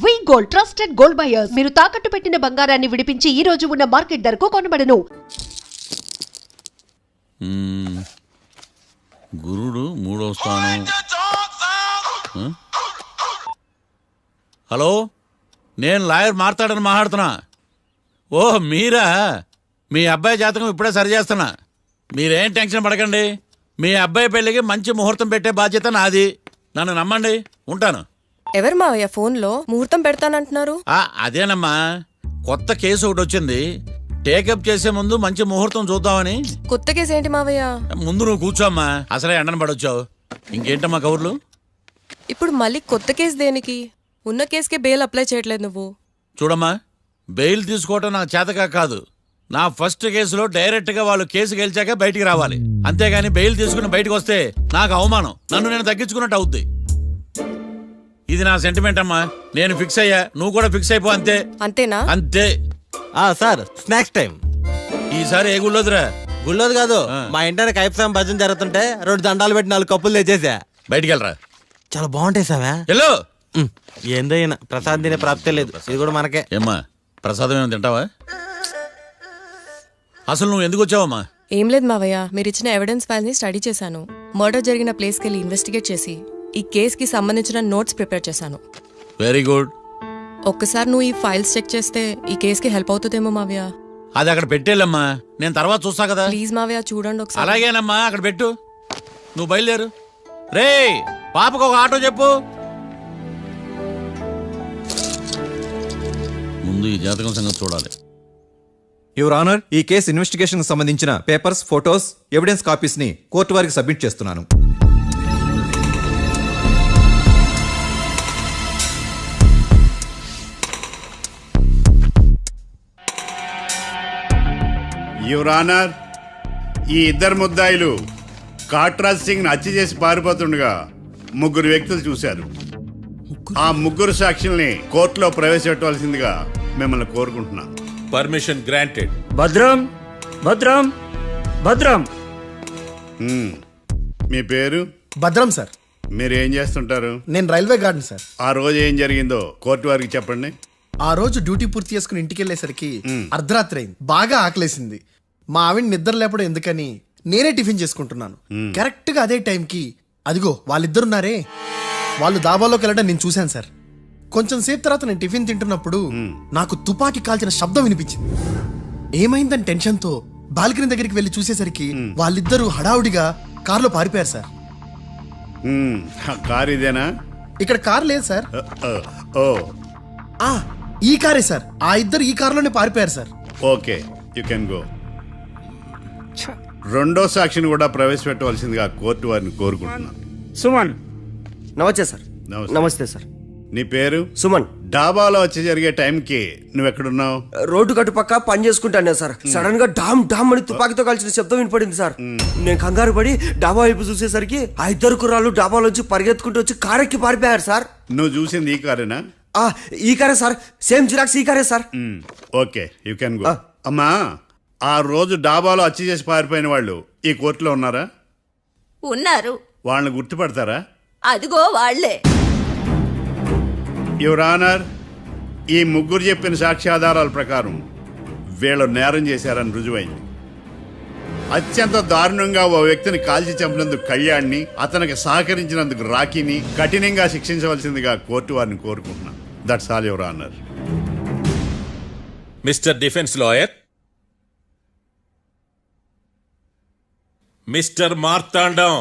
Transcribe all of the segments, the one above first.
వి gold trusted gold buyers. మీరు తాకట్టు పెట్టిన బంగారాన్ని విడిపించి ఈ రోజు ఉన్న మార్కెట్ ధరకు కొనబడను. గురుడు మూడో స్థానం. హలో, నేను లాయర్ మాట్లాడుతున్నా. ఓ మీరా? మీ అబ్బాయి జాతకం ఇప్పుడే సరి చేస్తున్నా. మీరేం టెన్షన్ పడకండి. మీ అబ్బాయి పెళ్ళికి మంచి ముహూర్తం పెట్టే బాధ్యత నాది. నన్ను నమ్మండి, ఉంటాను. ఎవరు మావయ్య ఫోన్లో ముహూర్తం పెడతానంటున్నారు? అదేనమ్మా, కొత్త కేసు ఒకటి వచ్చింది. టేకప్ చేసే ముందు మంచి ముహూర్తం చూద్దామని. కొత్త కేసు ఏంటి మావయ్య? ముందు నువ్వు కూర్చోమ్మా, అసలే ఎండను పడొచ్చావు. ఇంకేంటమ్మా కబుర్లు? ఇప్పుడు మళ్ళీ కొత్త కేసు దేనికి? ఉన్న కేసుకే బెయిల్ అప్లై చేయట్లేదు నువ్వు. చూడమ్మా, బెయిల్ తీసుకోవటం నాకు చేతగా కాదు. నా ఫస్ట్ కేసులో డైరెక్ట్ గా వాళ్ళు కేసు గెలిచాక బయటికి రావాలి. అంతేగాని బెయిల్ తీసుకుని బయటకు వస్తే నాకు అవమానం, నన్ను నేను తగ్గించుకున్నట్టు అవుద్ది. ఇది నా సెంటిమెంట్ అమ్మా. నేను ఫిక్స్ అయ్యా, నువ్వు కూడా ఫిక్స్ అయిపో. అంతే. అంతేనా? అంతే. Sir, snacks time. ఈసారి ఏ గుళ్ళోదిరా? గుళ్ళోది కాదు, మా ఇంటానికి కైప్సాం భజన జరుగుతుంటే 2 దండాలు పెట్టి 4 కప్పులు తెచ్చేసా. బయటికి వెళ్ళరా. చాలా బాగుంటాయి సావా. హలో, ఏందో అయినా ప్రసాద్ తినే ప్రాప్తే లేదు. ఇది కూడా మనకే. ఏమ్మా, ప్రసాదం ఏమైనా తింటావా? అసలు నువ్వు ఎందుకు వచ్చావమ్మా? ఏం లేదు మావయ్య, మీరు ఇచ్చిన ఎవిడెన్స్ ఫైల్ ని స్టడీ చేశాను. మర్డర్ జరిగిన ప్లేస్ కి వెళ్ళి ఇన్వెస్టిగేట్ చేసి ఈ కేస్ కి సంబంధించిన నోట్స్ ప్రిపేర్ చేశాను. Very good. ఒక్కసారి నువ్వు ఈ ఫైల్స్ చెక్ చేస్తే ఈ కేస్ కి హెల్ప్ అవుతుందేమో మావయ్య. అది అక్కడ పెట్టేళ్ళమ్మా, నేను తర్వాత చూస్తా కదా. ప్లీజ్ మావయ్య, చూడండి ఒకసారి. అలాగేనమ్మా, అక్కడ పెట్టు. నువ్వు బయలుదేరు. రే, పాపకు ఒక ఆటో చెప్పు. ముందు ఈ జాతకం సంగతి చూడాలి. యువర్ ఆనర్, ఈ కేసు ఇన్వెస్టిగేషన్ సంబంధించిన పేపర్స్, ఫోటోస్, ఎవిడెన్స్ కాపీస్ ని కోర్టు వారికి సబ్మిట్ చేస్తున్నాను. యువర్ ఆనర్, ఈ ఇద్దరు ముద్దాయిలు కాట్రాజ్ సింగ్ హత్య చేసి పారిపోతుండగా 3 వ్యక్తులు చూశారు. ఆ 3 సాక్షుల్ని కోర్టులో ప్రవేశపెట్టవలసిందిగా మిమ్మల్ని కోరుకుంటున్నాను. Permission granted. భద్రం భద్రం భద్రం. మీ పేరు? భద్రం సార్. మీరు ఏం చేస్తుంటారు? నేను రైల్వే గార్డెన్ సార్. ఆ రోజు ఏం జరిగిందో కోర్టు వారికి చెప్పండి. ఆ రోజు డ్యూటీ పూర్తి చేసుకుని ఇంటికి వెళ్ళేసరికి అర్ధరాత్రి అయింది. బాగా ఆకలేసింది. మా ఆవిడ నిద్ర లేపడం ఎందుకని నేనే టిఫిన్ చేసుకుంటున్నాను. కరెక్ట్ గా అదే టైంకి అదిగో వాళ్ళిద్దరున్నారే, వాళ్ళు దాబాలోకి వెళ్ళడం నేను చూశాను సార్. కొంచెం సేపు తర్వాత నేను టిఫిన్ తింటున్నప్పుడు నాకు తుపాకీ కాల్చిన శబ్దం వినిపించింది. ఏమైందని టెన్షన్తో బాల్కనీ దగ్గరికి వెళ్ళి చూసేసరికి వాళ్ళిద్దరూ హడావుడిగా కారులో పారిపోయారు సార్. కారు ఇదేనా? ఇక్కడ కారు లేదు సార్. ఓ, ఈ కారే సార్. ఆ ఇద్దరు ఈ కారులోనే పారిపోయారు sir. Okay, you can go. రెండో సాక్షిని కూడా ప్రవేశపెట్టవలసిందిగా కోర్టు వారిని కోరుకుంటున్నాను. సుమన్. నమస్తే సార్. నమస్తే సార్. నీ పేరు? సుమన్. డాబాలో వచ్చి జరిగే టైంకి నువ్వు ఎక్కడున్నావు? రోడ్డు కట్టు పక్క పని చేసుకుంటాను సార్. సడన్ గా డామ్ డామ్ అని తుపాకీతో కాల్చిన శబ్దం వినపడింది సార్. నేను కంగారు పడి డాబా వైపు చూసేసరికి ఆ 2 కుర్రాళ్ళు డాబాలోంచి పరిగెత్తుకుంటూ వచ్చి కారెక్కి పారిపోయారు సార్. నువ్వు చూసింది ఈ కారేనా? ఈ కారే సార్. సేమ్ జిరాక్స్ ఈ కారే sir. Okay, you can go. అమ్మా, ఆ రోజు డాబాలో హత్య చేసి పారిపోయిన వాళ్ళు ఈ కోర్టులో ఉన్నారా? ఉన్నారు. వాళ్ళని గుర్తుపడతారా? అదిగో వాళ్లే. యువర్ ఆనర్, ఈ 3 చెప్పిన సాక్ష్యాధారాల ప్రకారం వీళ్ళు నేరం చేశారని రుజువైంది. అత్యంత దారుణంగా ఓ వ్యక్తిని కాల్చి చంపినందుకు కళ్యాణ్ని, అతనికి సహకరించినందుకు రాకీని కఠినంగా శిక్షించవలసిందిగా కోర్టు వారిని కోరుకుంటున్నాను. That's all your honour. Mister defence lawyer, mister Martandam,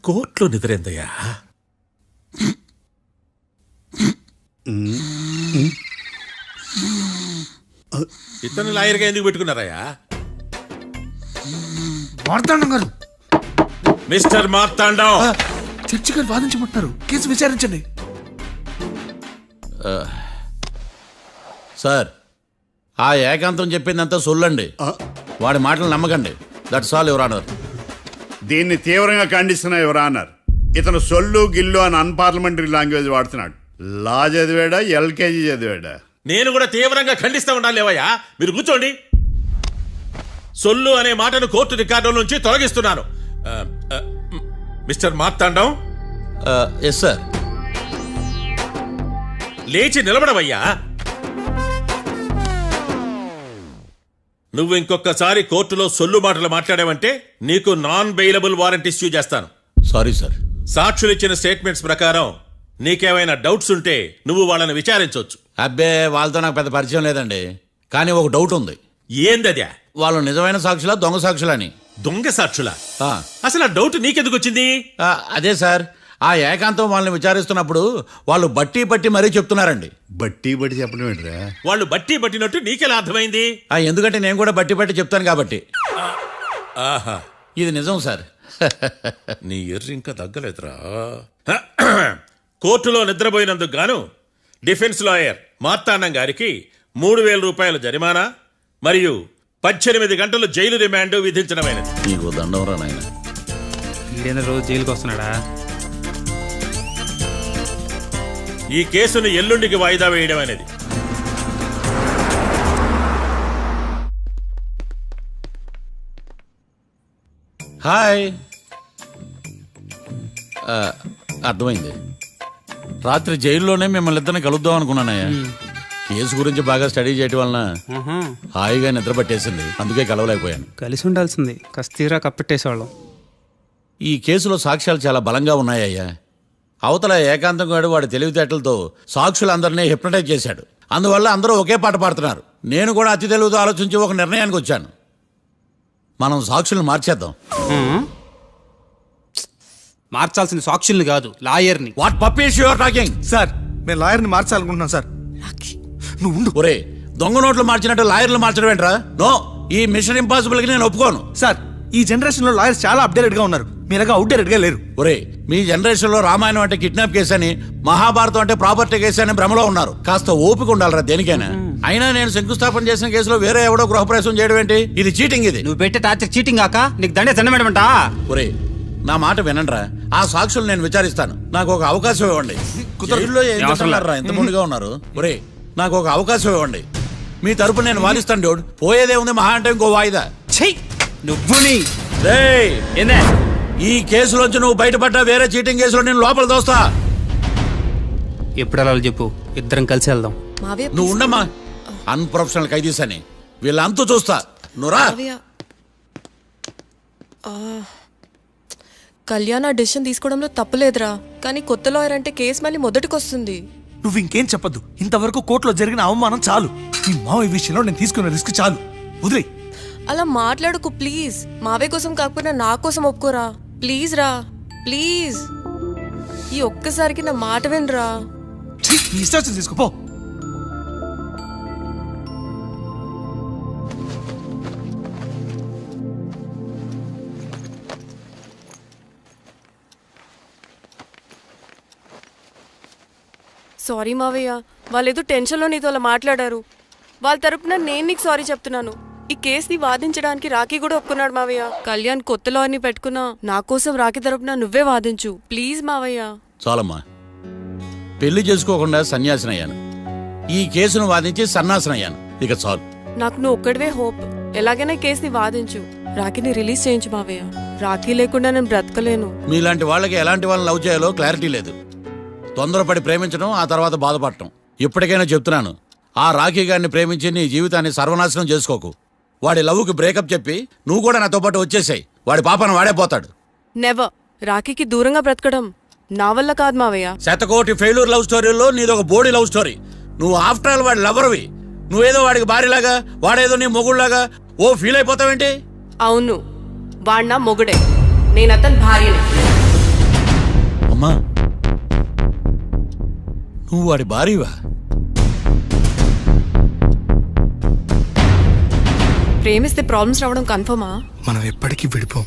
కోర్టులో నిద్రేందయ్యా? ఇతను లాయర్గా ఎందుకు పెట్టుకున్నారయ్యా? మార్తాండం గారు. మిస్టర్ మార్తాండం, చర్చి గారు వాదించమంటున్నారు. కేసు విచారించండి. సార్, ఆ ఏకాంతం చెప్పిందంతా సొల్లండి. వాడి మాటలు నమ్మకండి. That's all your honour. దీన్ని తీవ్రంగా ఖండిస్తున్నా యువర్ ఆనర్. ఇతను సొల్లు గిల్లు అని అన్పార్లమెంటరీ లాంగ్వేజ్ వాడుతున్నాడు. లా చదివాడా, ఎల్కేజీ చదివాడా? నేను కూడా తీవ్రంగా ఖండిస్తా ఉండాలి లేవయ్యా. మీరు కూర్చోండి. సొల్లు అనే మాటను కోర్టు రికార్డుల నుంచి తొలగిస్తున్నాను. Mister Martandam, yes sir. లేచి నిలబడవయ్యా. నువ్వు ఇంకొకసారి కోర్టులో సొల్లు మాటలు మాట్లాడావంటే నీకు నాన్ బెయిలబుల్ వారెంట్ ఇష్యూ చేస్తాను. Sorry sir. సాక్షులు ఇచ్చిన స్టేట్మెంట్స్ ప్రకారం నీకేమైనా డౌట్స్ ఉంటే నువ్వు వాళ్ళని విచారించవచ్చు. అబ్బే, వాళ్ళతో నాకు పెద్ద పరిచయం లేదండి. కానీ ఒక డౌట్ ఉంది. ఏందద్యా? వాళ్ళు నిజమైన సాక్షులా దొంగ సాక్షులని? దొంగ సాక్షులా? ఆ, అసలు ఆ డౌట్ నీకెందుకు వచ్చింది? అదే సార్, ఆ ఏకాంతం వాళ్ళని విచారిస్తున్నప్పుడు వాళ్ళు బట్టి మరీ చెప్తున్నారండి. బట్టి చెప్పడం ఏంట్రా? వాళ్ళు బట్టి పట్టినట్టు నీకెలా అర్థమైంది? ఎందుకంటే నేను కూడా బట్టి చెప్తాను కాబట్టి. ఆహా, ఇది నిజం సార్. నీ ఎర్రి ఇంకా తగ్గలేదురా. కోర్టులో నిద్రపోయినందుకు గాను డిఫెన్స్ లాయర్ మార్తాండం గారికి 3,000 రూపాయల జరిమానా మరియు 18 గంటలు జైలు రిమాండ్ విధించడమైనది. నీకు దండం రా నాయన. ఈడేనా రోజు జైలుకి వస్తున్నాడా? ఈ కేసును ఎల్లుండికి వాయిదా వేయడం అనేది. హాయ్. అర్థమైంది. రాత్రి జైల్లోనే మిమ్మల్ని ఇద్దరిని కలుద్దాం అనుకున్నానయ్యా. కేసు గురించి బాగా స్టడీ చేయటం వలన హాయిగా నిద్ర పట్టేసింది, అందుకే కలవలేకపోయాను. కలిసి ఉండాల్సింది, కస్తీరా కప్పెట్టేసేవాళ్ళం. ఈ కేసులో సాక్ష్యాలు చాలా బలంగా ఉన్నాయ్యా. అవతల ఏకాంతం గాడు వాడి తెలివితేటలతో సాక్షులందరినీ హిప్నటైజ్ చేశాడు. అందువల్ల అందరూ ఒకే పాట పాడుతున్నారు. నేను కూడా అతి తెలివితో ఆలోచించి ఒక నిర్ణయానికి వచ్చాను. మనం సాక్షులను మార్చేద్దాం. మార్చాల్సిన సాక్షుల్ని కాదు, లాయర్ని. What puppies you are talking? Sir, మేము లాయర్ని మార్చాలనుకుంటున్నాం సార్. నువ్వు ఉండు. ఒరే, దొంగ నోట్లు మార్చినట్టు లాయర్లు మార్చడం ఏంట్రా? నో, ఈ మిషన్ ఇంపాసిబుల్ కి నేను ఒప్పుకోను. సార్, ఈ జనరేషన్ లో లాయర్స్ చాలా అప్డేటెడ్ గా ఉన్నారు. మీరుగా అవుట్డేటెడ్ గా లేరు. ఒరే, మీ జనరేషన్ లో రామాయణం అంటే కిడ్నాప్ కేసు అని, మహాభారతం అంటే ప్రాపర్టీ కేసు అని భ్రమలో ఉన్నారు. కాస్త ఓపిక ఉండాలరా దేనికైనా. అయినా నేను శంకుస్థాపన చేసిన కేసులో వేరే ఎవడో గృహప్రవేశం చేయడం ఏంటి? ఇది చీటింగ్. ఇది నువ్వు పెట్టే టార్చర్ చీటింగ్ కాక నీకు దండే దండమేడమంటా? ఒరే, నా మాట వినండిరా. ఆ సాక్షులు నేను విచారిస్తాను. నాకు ఒక అవకాశం ఇవ్వండి. జైల్లో ఏం చేస్తున్నారా ఇంత ముందుగా ఉన్నారు? ఒరే, నాకు ఒక అవకాశం ఇవ్వండి. మీ తరపు నేను వాదిస్తాను. డోడ్ పోయేదే ఉంది, మహా అంటే ఇంకో వాయిదా. నువ్వు రేయ్, ఏందే ఈ కేసులోంచి నువ్వు బయటపడ్డా వేరే చీటింగ్ కేసులో నేను లోపల దోస్తా. ఎప్పుడు అలా చెప్పు, ఇద్దరం కలిసి వెళ్దాం. మావయ్య నువ్వు ఉండమ్మా. అన్ప్రొఫెషనల్ ఖైదీస్ అని వీళ్ళంతా చూస్తా. నువ్వురా. మావయ్య, కళ్యాణ్ ఆ డెసిషన్ తీసుకోవడంలో తప్పులేదురా. కానీ కొత్త లాయర్ అంటే కేసు మళ్ళీ మొదటికొస్తుంది. నువ్వు ఇంకేం చెప్పద్దు. ఇంతవరకు కోర్టులో జరిగిన అవమానం చాలు. ఈ మావయ్య విషయంలో నేను తీసుకున్న రిస్క్ చాలు. వదిలే. అలా మాట్లాడుకు ప్లీజ్. మావయ్య కోసం కాకపోయినా నా కోసం ఒప్పుకోరా ప్లీజ్ రా, ప్లీజ్. ఈ ఒక్కసారికి నా మాట వినరా. నీ ఇష్టం తీసుకోపో. సారీ మావయ్య, వాళ్ళేదో టెన్షన్లో నీతో అలా మాట్లాడారు. వాళ్ళ తరపున నేను నీకు సారీ చెప్తున్నాను. ఈ కేసుని వాదించడానికి రాఖీ కూడా ఒప్పుకున్నాడు మావయ్య. కళ్యాణ్ కొత్త లాయర్ని పెట్టుకున్నా నా కోసం రాఖీ తరపున నువ్వే వాదించు ప్లీజ్ మావయ్య. చాలమ్మా, పెళ్లి చేసుకోకుండా సన్యాసినయ్యాను. ఈ కేసును వాదించి సన్నాసనయ్యాను. ఇక చాలు. నాకు నువ్వు ఒక్కడివే హోప్. ఎలాగైనా ఈ కేసుని వాదించు, రాఖీని రిలీజ్ చేయించు మావయ్య. రాఖీ లేకుండా నేను బ్రతకలేను. మీలాంటి వాళ్ళకి ఎలాంటి వాళ్ళని లవ్ చేయాలో క్లారిటీ లేదు. తొందరపడి ప్రేమించడం, ఆ తర్వాత బాధపడటం. ఇప్పటికైనా చెప్తున్నాను, ఆ రాఖీ గారిని ప్రేమించి నీ జీవితాన్ని సర్వనాశనం చేసుకోకు. వాడి లవ్కి బ్రేకప్ చెప్పి నువ్వు కూడా నాతో పాటు వచ్చేసాయి. వాడి పాపను వాడే పోతాడు. నెవర్. రాఖీకి దూరంగా బ్రతకడం నా వల్ల కాదు మావయ్య. శతకోటి ఫెయిల్యూర్ లవ్ స్టోరీలో నీదొక బోడీ లవ్ స్టోరీ. నువ్వు ఆఫ్టర్ ఆల్ వాడి లవర్వి. నువ్వేదో వాడికి భార్యలాగా, వాడేదో నీ మొగుడులాగా ఓ ఫీల్ అయిపోతావేంటి? అవును, వాడు నా మొగుడే, నేను అతని భార్యని. అమ్మా, నువ్వు వాడి భార్యవా? ప్రేమిస్తే ప్రాబ్లమ్స్ రావడం కన్ఫర్మా? మనం ఎప్పటికీ విడిపోం.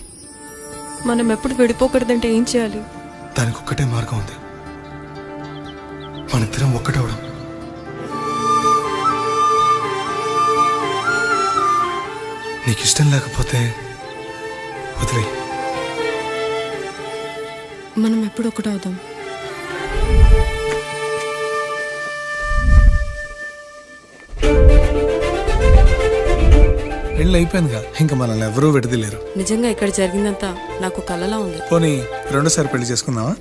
మనం ఎప్పుడు విడిపోకూడదంటే ఏం చేయాలి? దానికి ఒక్కటే మార్గం ఉంది. మనిద్దరం ఒక్కటవడం. నీకు ఇష్టం లేకపోతే వదిలే. మనం ఎప్పుడు ఒకటవుదాం. పెళ్ళి అయిపోయిందిగా ఇంకా మనల్ని ఎవరూ విడదలేరు. నిజంగా ఇక్కడ జరిగిందంతా నాకు కలలా ఉంది. పోనీ రెండోసారి పెళ్లి చేసుకుందామా?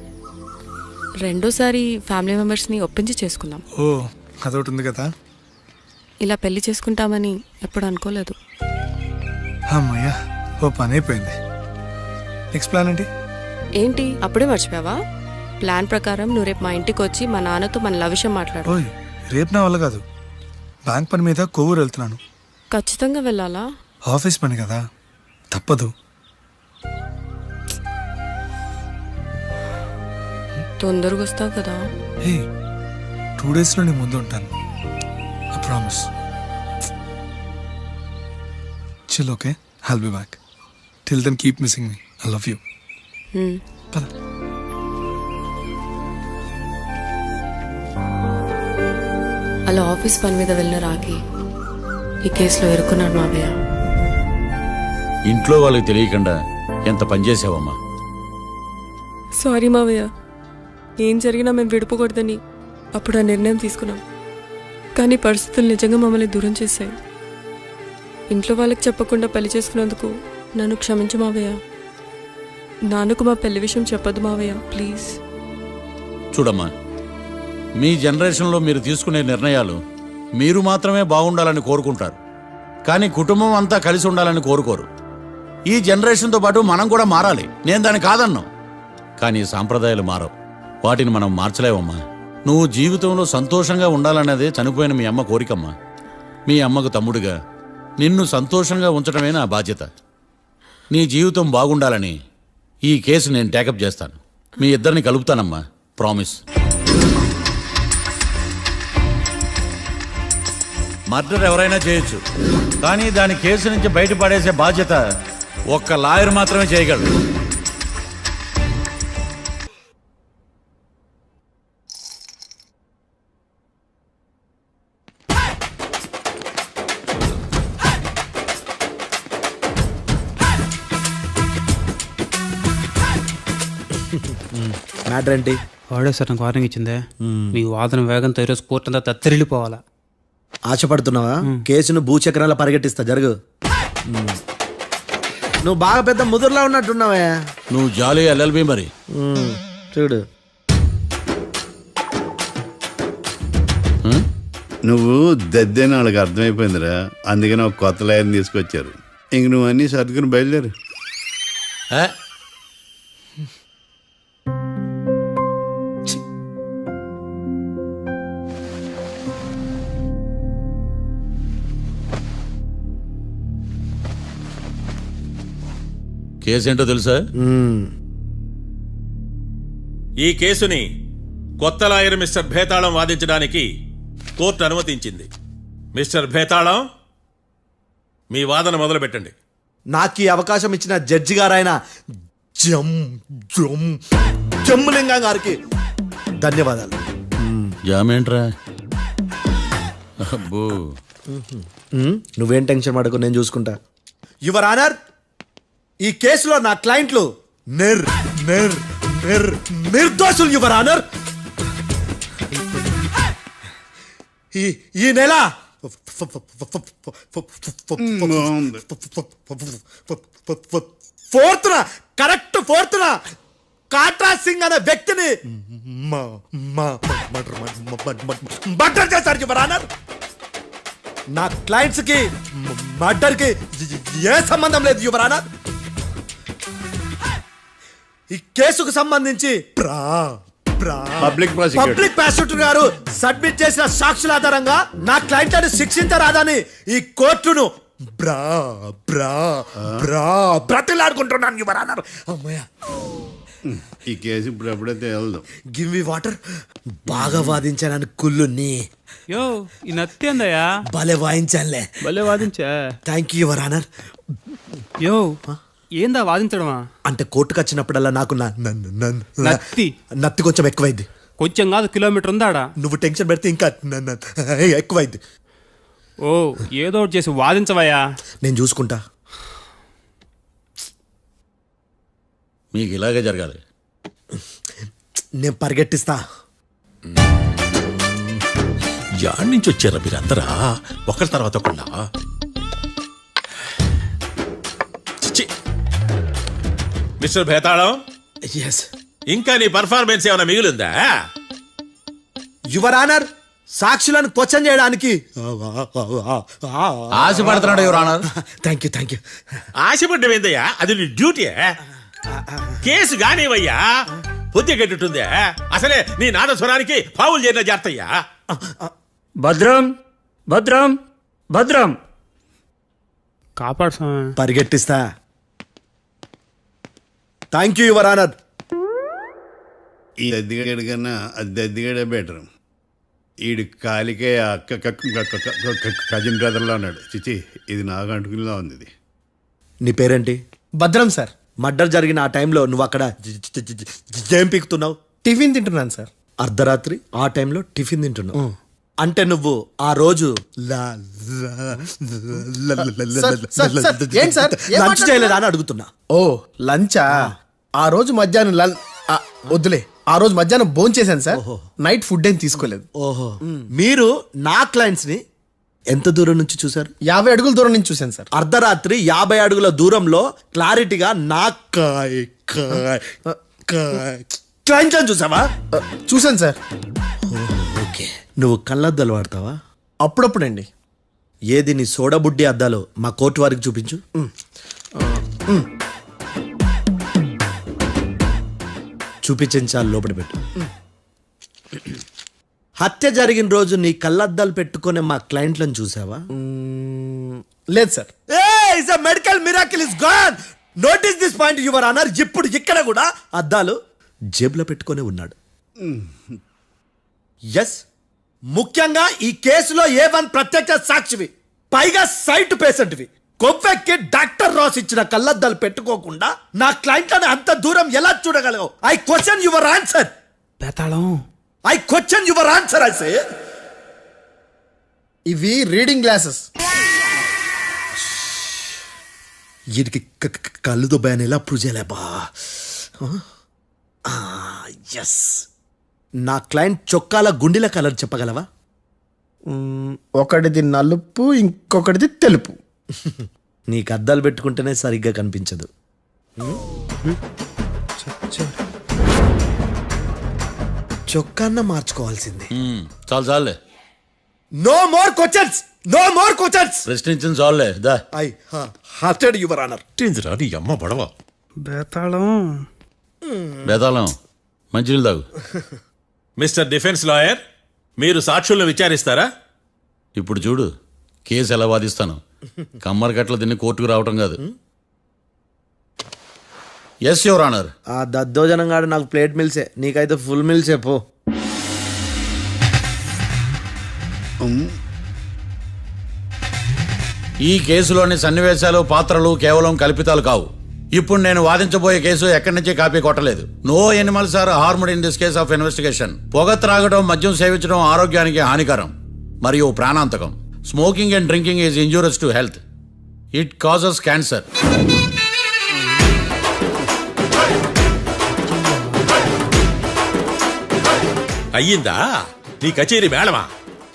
రెండోసారి ఫ్యామిలీ మెంబర్స్ని ఒప్పించి చేసుకుందాం. ఓ అదొకటి ఉంది కదా. ఇలా పెళ్లి చేసుకుంటామని ఎప్పుడు అనుకోలేదు. అమ్మయ్యా, ఓ పని అయిపోయింది. నెక్స్ట్ ప్లాన్ ఏంటి? ఏంటి అప్పుడే మర్చిపోయావా? ప్లాన్ ప్రకారం నువ్వు రేపు మా ఇంటికి వచ్చి మా నాన్నతో మన లవ్ విషయం మాట్లాడు. ఓయ్ రేపు నా వల్ల కాదు. బ్యాంక్ పని మీద కొవ్వూరు వెళ్తున్నాను. ఖచ్చితంగా వెళ్ళాలా? ఆఫీస్ పని కదా, తప్పదు. తొందరగా వస్తావు కదా. హే 2 daysలో నేను ముందు ఉంటాను. I promise. Chill, okay? I'll be back. Till then keep missing me. I love you. పద. అలా ఆఫీస్ పని మీద వెళ్ళిన రాకి ఈ కేసులో ఇరుక్కున్నాడు మావయ్య. ఇంట్లో వాళ్ళకి తెలియకుండా ఎంత పనిచేసావమ్మా. సారీ మావయ్య, ఏం జరిగినా మేము విడిపోకూడదని అప్పుడు ఆ నిర్ణయం తీసుకున్నాం. కానీ పరిస్థితులు నిజంగా మమ్మల్ని దూరం చేశాయి. ఇంట్లో వాళ్ళకి చెప్పకుండా పెళ్లి చేసుకున్నందుకు నన్ను క్షమించు మావయ్య. నాన్నకు మా పెళ్లి విషయం చెప్పొద్దు మావయ్య, ప్లీజ్. చూడమ్మా, మీ జనరేషన్లో మీరు తీసుకునే నిర్ణయాలు మీరు మాత్రమే బాగుండాలని కోరుకుంటారు, కానీ కుటుంబం అంతా కలిసి ఉండాలని కోరుకోరు. ఈ జనరేషన్తో పాటు మనం కూడా మారాలి. నేను దాన్ని కాదన్నాను, కానీ సాంప్రదాయాలు మారవు. వాటిని మనం మార్చలేవమ్మా. నువ్వు జీవితంలో సంతోషంగా ఉండాలన్నదే చనిపోయిన మీ అమ్మ కోరికమ్మా. మీ అమ్మకు తమ్ముడిగా నిన్ను సంతోషంగా ఉంచడమే నా బాధ్యత. నీ జీవితం బాగుండాలని ఈ కేసు నేను టేకప్ చేస్తాను. మీ ఇద్దరిని కలుపుతానమ్మా, ప్రామిస్. మర్డర్ ఎవరైనా చేయొచ్చు, కానీ దాని కేసు నుంచి బయటపడేసే బాధ్యత ఒక్క లాయర్ మాత్రమే చేయగలడు. మ్యాటర్ ఏంటి? వాడే సార్ నాకు వార్నింగ్ ఇచ్చిందే. మీ వాదన వేగంతో ఈరోజు కోర్టు అంతా తత్తరిల్లిపోవాలా. ఆశపడుతున్నావా? కేసును భూచక్రాల పరిగెట్టిస్తా, జరుగు. నువ్వు బాగా పెద్ద ముదురులా ఉన్నట్టున్నావే. నువ్వు జాలి ఎల్ఎల్బి మరి. చూడు, నువ్వు దద్దేని వాళ్ళకి అర్థమైపోయిందిరా. అందుకని ఒక కొత్త లాయర్ని తీసుకొచ్చారు. ఇంక నువ్వు అన్నీ సర్దుకుని బయలుదేరు. ఏ? కేసేంటో తెలుసా? ఈ కేసుని కొత్త లాయర్ మిస్టర్ భేతాళం వాదించడానికి కోర్టు అనుమతించింది. మిస్టర్ భేతాళం, మీ వాదన మొదలు పెట్టండి. నాకు ఈ అవకాశం ఇచ్చిన జడ్జి గారైన జమ్ములింగం గారికి ధన్యవాదాలు. జామేంట్రా? అబ్బో, నువ్వేం టెన్షన్ పడకు, నేను చూసుకుంటా. యువర్ ఆనర్, ఈ కేసులో నా క్లయింట్లు నిర్దోషులు యువర్ ఆనర్. ఈ నెల ఫోర్త్న కాట్రా సింగ్ అనే వ్యక్తిని మర్డర్ చేశారు యువర్ ఆనర్. నా క్లయింట్స్ కి మర్డర్ కి ఏ సంబంధం లేదు యువర్ ఆనర్. ఈ కేసుకు సంబంధించి పబ్లిక్ ప్రాసిక్యూటర్ గారు సబ్మిట్ చేసిన సాక్షుల ఆధారంగా నా క్లయింట్ శిక్షించరాదని ఈ కోర్టును బ్రతిలాడుకుంటున్నాను యువర్ ఆనర్. అమ్మయ్య, ఈ కేసు ఇప్పుడు ఎప్పుడైతే వెళ్దాం. Give me water. బాగా వాదించానని కుళ్ళుని. యో ఈ నత్యందయ్యా, భలే వాయించానులే. భలే వాదించా. Thank you your honour. యో ఏందా వాదించడమా? అంటే కోర్టుకు వచ్చినప్పుడల్లా నాకు నత్తి కొంచెం ఎక్కువైంది. కొంచెం కాదు, కిలోమీటర్ ఉందాడా. నువ్వు టెన్షన్ పెడితే ఇంకా ఎక్కువైంది. ఓ ఏదో ఒకటి చేసి వాదించవయ్యా. నేను చూసుకుంటా. మీకు ఇలాగే జరగాలి. నేను పరిగెట్టిస్తా. యాడ్ నుంచి వచ్చారా మీరందరా ఒకరి తర్వాత ఒకళ్ళ? మిస్టర్ భేతాళం, ఎస్ ఇంకా నీ పర్ఫార్మెన్స్ ఏమైనా మిగిలిందా? యువర్ ఆనర్, సాక్షులను క్వశ్చన్ చేయడానికి ఆశపడుతున్నాడు యువర్ ఆనర్. థ్యాంక్ యూ ఆశపడ్డం ఏందయ్యా, అది నీ డ్యూటీ. కేసు గానివయ్యా, పొద్దు గట్టుందే. అసలే నీ నాదస్వరానికి పావులు చేరిన జాగ్రత్తయ్యా. భద్రం భద్రం భద్రం. కాపాడు స్వామి. పరిగెట్టిస్తా. Thank you your honour. ఈ దద్దిగాడి కన్నా అది దద్దిగాడే బెటర్. ఈడు కాలికే కజిన్ బ్రదర్లో ఉన్నాడు. చిచి, ఇది నాకు అంటుకునిలా ఉంది. ఇది నీ పేరేంటి? భద్రం సార్. మర్డర్ జరిగిన ఆ టైంలో నువ్వు అక్కడ ఏం పీకుతున్నావు? టిఫిన్ తింటున్నాను సార్. అర్ధరాత్రి ఆ టైంలో టిఫిన్ తింటున్నావు అంటే నువ్వు ఆ రోజు ఏంటి సార్? ఏం లంచ్ చేయలేదా అని అడుగుతున్నా. ఓ లంచా? ఆ రోజు మధ్యాహ్నం వద్దులే, ఆ రోజు మధ్యాహ్నం భోజనం చేశాను సార్. నైట్ ఫుడ్ ఏం తీసుకోలేదు. ఓహో, మీరు నా క్లయింట్స్ ని ఎంత దూరం నుంచి చూశారు? 50 అడుగుల దూరం నుంచి చూశాను సార్. అర్ధరాత్రి 50 అడుగుల దూరంలో క్లారిటీగా నా క్లయింట్స్ చూసావా? చూశాను సార్. ఓకే, నువ్వు కళ్ళద్దాలు వాడతావా? అప్పుడప్పుడండి. ఏది నీ సోడబుడ్డి అద్దాలు మా కోర్టు వారికి చూపించు. చూపించాలి, లోపల పెట్టు. హత్య జరిగిన రోజు నీ కళ్ళద్దాలు పెట్టుకునే మా క్లయింట్లను చూసావా? లేదు sir. Medical miracle is gone. Notice this point your honour. ఇప్పుడు ఇక్కడ కూడా అద్దాలు జేబులో పెట్టుకునే ఉన్నాడు. ఎస్, ముఖ్యంగా ఈ కేసులో A1 ప్రత్యక్ష సాక్షివి, పైగా సైట్ పేషెంట్వి. కొవ్వెక్కి డాక్టర్ రాస్ ఇచ్చిన కళ్ళద్దాలు పెట్టుకోకుండా నా క్లయింట్లను అంత దూరం ఎలా చూడగలవు? I question your answer. బేతాళం. I question your answer. I say ఇవి రీడింగ్ గ్లాసెస్. వీటికి కళ్ళు దుబ్బాయని ఎలా ప్రూవ్ చేయలేబా? ఎస్, నా క్లయింట్ చొక్కాల గుండెల కలర్ చెప్పగలవా? ఒకటిది నలుపు, ఇంకొకటిది తెలుపు. నీకు అద్దాలు పెట్టుకుంటేనే సరిగ్గా కనిపించదు. చొక్కాన్న మార్చుకోవాల్సింది. చాలు చాలులే, no more questions, no more questions. ప్రశ్నించింది చాలులే. దా ఐ హార్టెడ్ యువర్ ఆనర్. నీ అమ్మ పడవ. బేతాళం. బేతాళం, మంచినీళ్ళు తాగు. మిస్టర్ డిఫెన్స్ లాయర్, మీరు సాక్షులను విచారిస్తారా? ఇప్పుడు చూడు కేసు ఎలా వాదిస్తాను. కమ్మరి కట్టలు తిని కోర్టుకు రావటం కాదు. Yes your honour. ఆ దద్దోజనంగాడు నాకు ప్లేట్ మిల్సే, నీకైతే ఫుల్ మిల్సే పో. ఈ కేసులోని సన్నివేశాలు, పాత్రలు కేవలం కల్పితాలు కావు. ఇప్పుడు నేను వాదించబోయే కేసు ఎక్కడి నుంచి కాపీ కొట్టలేదు. No animals are harmed in this case of investigation. పొగ త్రాగడం, మద్యం సేవించడం ఆరోగ్యానికి హానికరం మరియు ప్రాణాంతకం. Smoking and drinking is injurious to health. It causes cancer. అయ్యిందా నీ కచేరీ మేడమా?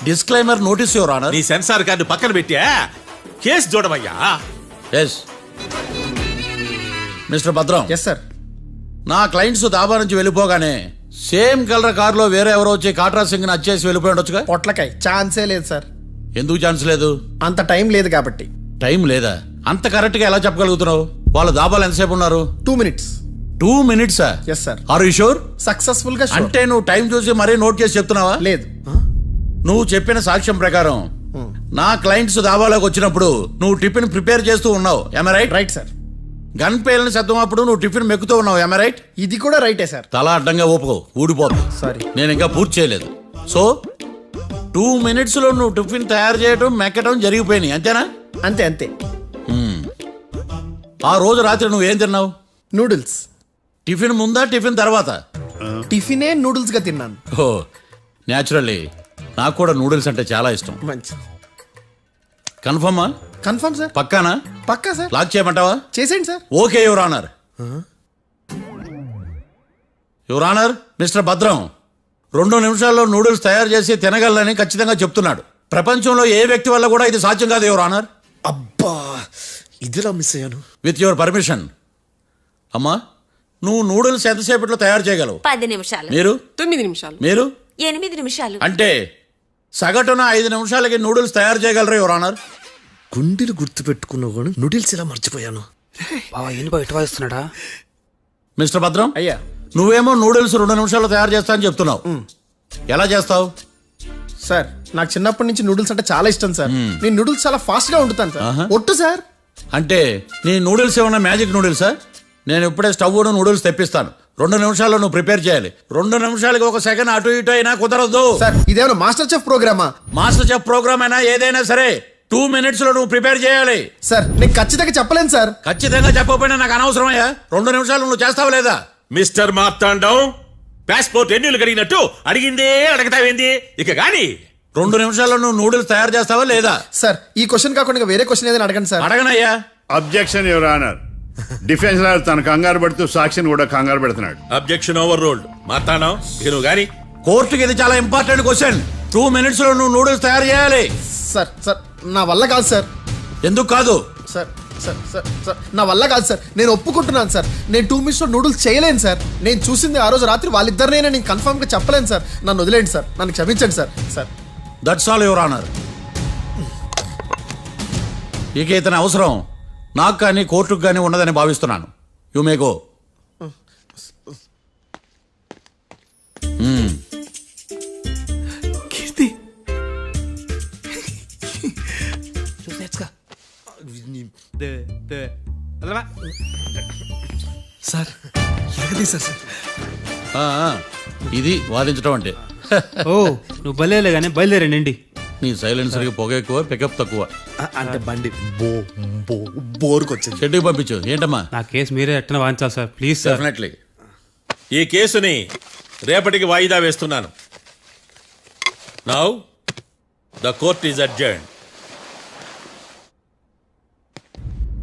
Disclaimer notice your honour. నీ సెన్సార్ కార్డు పక్కన పెట్టా కేసు చూడమయ్యా. Yes mister Bhadram. Yes sir. నా క్లయింట్స్ దాబా నుంచి వెళ్ళిపోగానే సేమ్ కలర్ కారులో వేరే ఎవరో వచ్చి కాట్రా సింగ్ ని వచ్చేసి వెళ్ళిపోయి ఉండొచ్చుగా? పొట్లకాయ ఛాన్సే లేదు సార్. ఎందుకు ఛాన్స్ లేదు? అంత టైం లేదు కాబట్టి. టైం లేదా? అంత కరెక్ట్ గా ఎలా చెప్పగలుగుతున్నావు? వాళ్ళ దాబాలు ఎంతసేపు ఉన్నారు? 2 minutes. 2 minutes? Yes sir. Are you sure? Successful గా sure. అంటే నువ్వు టైం చూసి మరీ నోట్ చేసి చెప్తున్నావా? లేదు. నువ్వు చెప్పిన సాక్ష్యం ప్రకారం నా క్లయింట్స్ దాబాలోకి వచ్చినప్పుడు నువ్వు టిఫిన్ ప్రిపేర్ చేస్తూ ఉన్నావు. Am I right? Right sir. Gun పేలిన శబ్దం అప్పుడు నువ్వు టిఫిన్ మెక్కుతూ ఉన్నావు. Am I right? ఇది కూడా రైటే సార్. తల అడ్డంగా ఊపుకో, ఊడిపోతుంది. సారీ. నేను ఇంకా పూర్తి చేయలేదు. సో 2 minutes లో నువ్వు టిఫిన్ తయారు చేయడం, మెక్కడం జరిగిపోయినాయి, అంతేనా? అంతే అంతే. ఆ రోజు రాత్రి నువ్వేం తిన్నావు? నూడిల్స్. టిఫిన్ ముందా, టిఫిన్ తర్వాత? టిఫినే నూడిల్స్ గా తిన్నాను. ఓ న్యాచురల్లీ నాకు కూడా నూడిల్స్ అంటే చాలా ఇష్టం. మంచి. కన్ఫర్మా? Confirm sir. పక్కానా? పక్కా సార్. లాక్ చేయమంటావా? చేసేయండి sir. Okay your honour. Your honour, mister Bhadram 2 నిమిషాల్లో నూడిల్స్ తయారు చేసి తినగలని ఖచ్చితంగా చెప్తున్నాడు. ప్రపంచంలో ఏ వ్యక్తి వల్ల కూడా ఇది సాధ్యం కాదు యువర్ ఆనర్. అబ్బా, ఇదిలా మిస్ అయ్యాను. With your permission. అమ్మా నువ్వు నూడిల్స్ ఎంతసేపట్లో తయారు చేయగలవు? 10 నిమిషాలు. మీరు 9 నిమిషాలు. మీరు 8 నిమిషాలు. అంటే సగటున 5 నిమిషాలకి నూడిల్స్ తయారు చేయగలరు యువర్ ఆనర్. గుండెలు గుర్తు పెట్టుకున్నావు కానీ నూడిల్స్ ఇలా మర్చిపోయాను. బావా ఏంటి బయట వాయిస్తున్నాడా? మిస్టర్ భద్రం, అయ్యా నువ్వేమో నూడిల్స్ 2 నిమిషాల్లో తయారు చేస్తా అని చెప్తున్నావు. ఎలా చేస్తావు? సార్ నాకు చిన్నప్పటి నుంచి నూడిల్స్ అంటే చాలా ఇష్టం సార్. నేను నూడిల్స్ చాలా ఫాస్ట్ గా వండుతాను సార్. ఒట్టు సార్. అంటే నీ నూడిల్స్ ఏమన్నా మ్యాజిక్ నూడిల్సా? నేను ఇప్పుడే స్టవ్ నూడిల్స్ తెప్పిస్తాను. 2 నిమిషాల్లో నువ్వు ప్రిపేర్ చేయాలి. 2 నిమిషాలకి 1 సెకండ్ అటు ఇటు అయినా కుదరదు. సార్ ఇదేమైనా మాస్టర్ చెఫ్ ప్రోగ్రామా? మాస్టర్ చెఫ్ ప్రోగ్రామ్ అయినా ఏదైనా సరే 2 minutes లో నువ్వు ప్రిపేర్ చేయాలి. సార్ నేను ఖచ్చితంగా చెప్పలేను సార్. ఖచ్చితంగా చెప్పకపోయినా నాకు అనవసరమయ్యా. 2 నిమిషాలు నువ్వు చేస్తావు లేదా? మిస్టర్ మార్తాండం, పాస్పోర్ట్ ఎన్నిలు కడిగినట్టు అడిగిందే అడగతావేంది? ఇక గాని 2 నిమిషాల్లో నువ్వు నూడిల్స్ తయారు చేస్తావా లేదా? సార్ ఈ క్వశ్చన్ కాకుండా ఇంకా వేరే క్వశ్చన్ ఏదైనా అడగండి సార్. అడగనయ్యా. Objection your honour. Defence lawyer తన కంగారు పడుతూ సాక్షిని కూడా కంగారు పెడుతున్నాడు. Objection over ruled. మార్తాండం, ఇక నువ్వు గాని కోర్టుకి ఇది చాలా ఇంపార్టెంట్ క్వశ్చన్. 2 minutes లో నువ్వు నూడిల్స్ తయారు చేయాలి. సార్ సార్ నా వల్ల కాదు సార్. ఎందుకు కాదు? సార్ సార్ సార్ సార్ నా వల్ల కాదు సార్. నేను ఒప్పుకుంటున్నాను సార్. నేను 2 minutes లో నూడిల్స్ చేయలేను సార్. నేను చూసింది ఆ రోజు రాత్రి వాళ్ళిద్దరినైనా నేను కన్ఫర్మ్ గా చెప్పలేను సార్. నన్ను వదిలేండి సార్. నన్ను క్షమించండి sir. Sir that's all your honour. ఇక ఇతని అవసరం నాకు కానీ కోర్టుకు కానీ ఉన్నదని భావిస్తున్నాను. You may go. కీర్తి సార్ ఎరగదీశారు సార్. ఇది వాదించడం అంటే. ఓ నువ్వు బలేలే కానీ బయలుదేరండి. నీ సైలెన్సర్కి పొగ ఎక్కువ, పికప్ తక్కువ. అంటే బండి బోర్కి వచ్చింది. షెడ్యూకి పంపించు. ఏంటమ్మా? నా కేసు మీరే ఎట్టన వాయించాలి సార్, ప్లీజ్ సార్. డెఫినెట్లీ. ఈ కేసుని రేపటికి వాయిదా వేస్తున్నాను. Now the court is adjourned.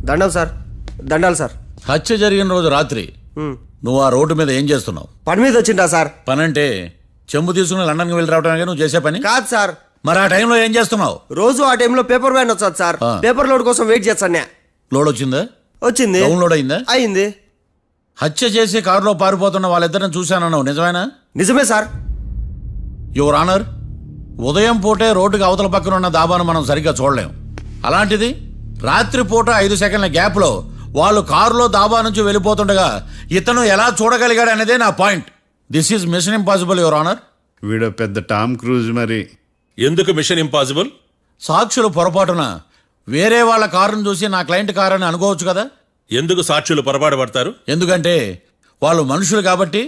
దండం సార్. దండాలి సార్. హత్య జరిగిన రోజు రాత్రి నువ్వు ఆ రోడ్డు మీద ఏం చేస్తున్నావు? పని మీద వచ్చిందా సార్? పని అంటే చెంబు తీసుకుని లండన్కి వెళ్ళి రావడానికి నువ్వు చేసే పని కాదు సార్. మరి ఆ టైంలో ఏం చేస్తున్నావు? రోజు ఆ టైంలో పేపర్ వ్యాన్ వచ్చాది సార్. పేపర్ లోడ్ కోసం వెయిట్ చేస్తాను. లోడ్ వచ్చిందా? వచ్చింది. డౌన్లోడ్ అయిందా? అయింది. హత్య చేసి కారులో పారిపోతున్న వాళ్ళిద్దరిని చూశానన్నావు, నిజమేనా? నిజమే సార్. యువర్ ఆనర్, ఉదయం పూటే రోడ్డుకి అవతల పక్కన ఉన్న దాబాను మనం సరిగ్గా చూడలేం. అలాంటిది రాత్రి పూట 5 సెకండ్ల గ్యాప్లో వాళ్ళు కారులో దాబా నుంచి వెళ్ళిపోతుండగా ఇతను ఎలా చూడగలిగాడు అనేదే నా point. This is mission impossible your honour. వీడో పెద్ద టామ్ క్రూజ్ మరి. ఎందుకు మిషన్ ఇంపాసిబుల్? సాక్షులు పొరపాటున వేరే వాళ్ళ కారును చూసి నా క్లయింట్ కారు అని అనుకోవచ్చు కదా. ఎందుకు సాక్షులు పొరపాటు పడతారు? ఎందుకంటే వాళ్ళు మనుషులు కాబట్టి,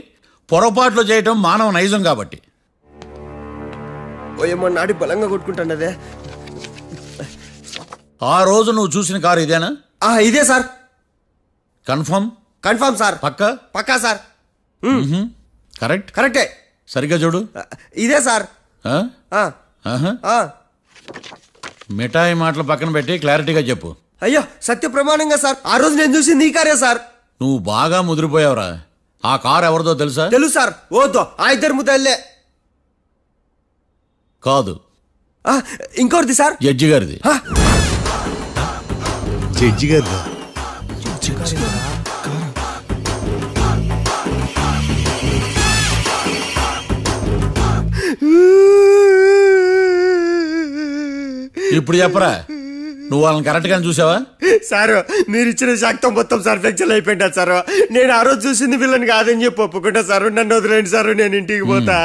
పొరపాట్లు చేయటం మానవ నైజం కాబట్టి. ఓయమ్మ నాడి బలంగా కొట్టుకుంటానదే. ఆ రోజు నువ్వు చూసిన కారు ఇదేనా? ఇదే సార్. కన్ఫర్మ్? Confirm sir. పక్కా? పక్కా సార్. కరెక్ట్? కరెక్టే. సరిగ్గా చూడు. ఇదే సార్. ఆ? ఆ, ఆహా. ఆ. మిఠాయి మాటలు పక్కన పెట్టి క్లారిటీగా చెప్పు. అయ్యో సత్య ప్రమాణంగా సార్, ఆ రోజు నేను చూసింది ఈ కారే సార్. నువ్వు బాగా ముదిరిపోయావురా. ఆ కారు ఎవరిదో తెలుసా? తెలుసు సార్. ఓతో ఆ ఇద్దరు ముద్దల్లే. కాదు, ఇంకోటిది సార్. జడ్జి గారిది. జడ్జి గారు ఇప్పుడు చెప్పరా, నువ్వు వాళ్ళని కరెక్ట్ గానే చూసావా? సార్ మీరు ఇచ్చిన శాక్తం మొత్తం సార్ ఫ్రాక్చర్ అయిపోయింటా సార్. నేను ఆ రోజు చూసింది వీళ్ళని కాదని చెప్పి ఒప్పుకుంటా సార్. నన్ను వదిలేండి సార్, నేను ఇంటికి పోతా.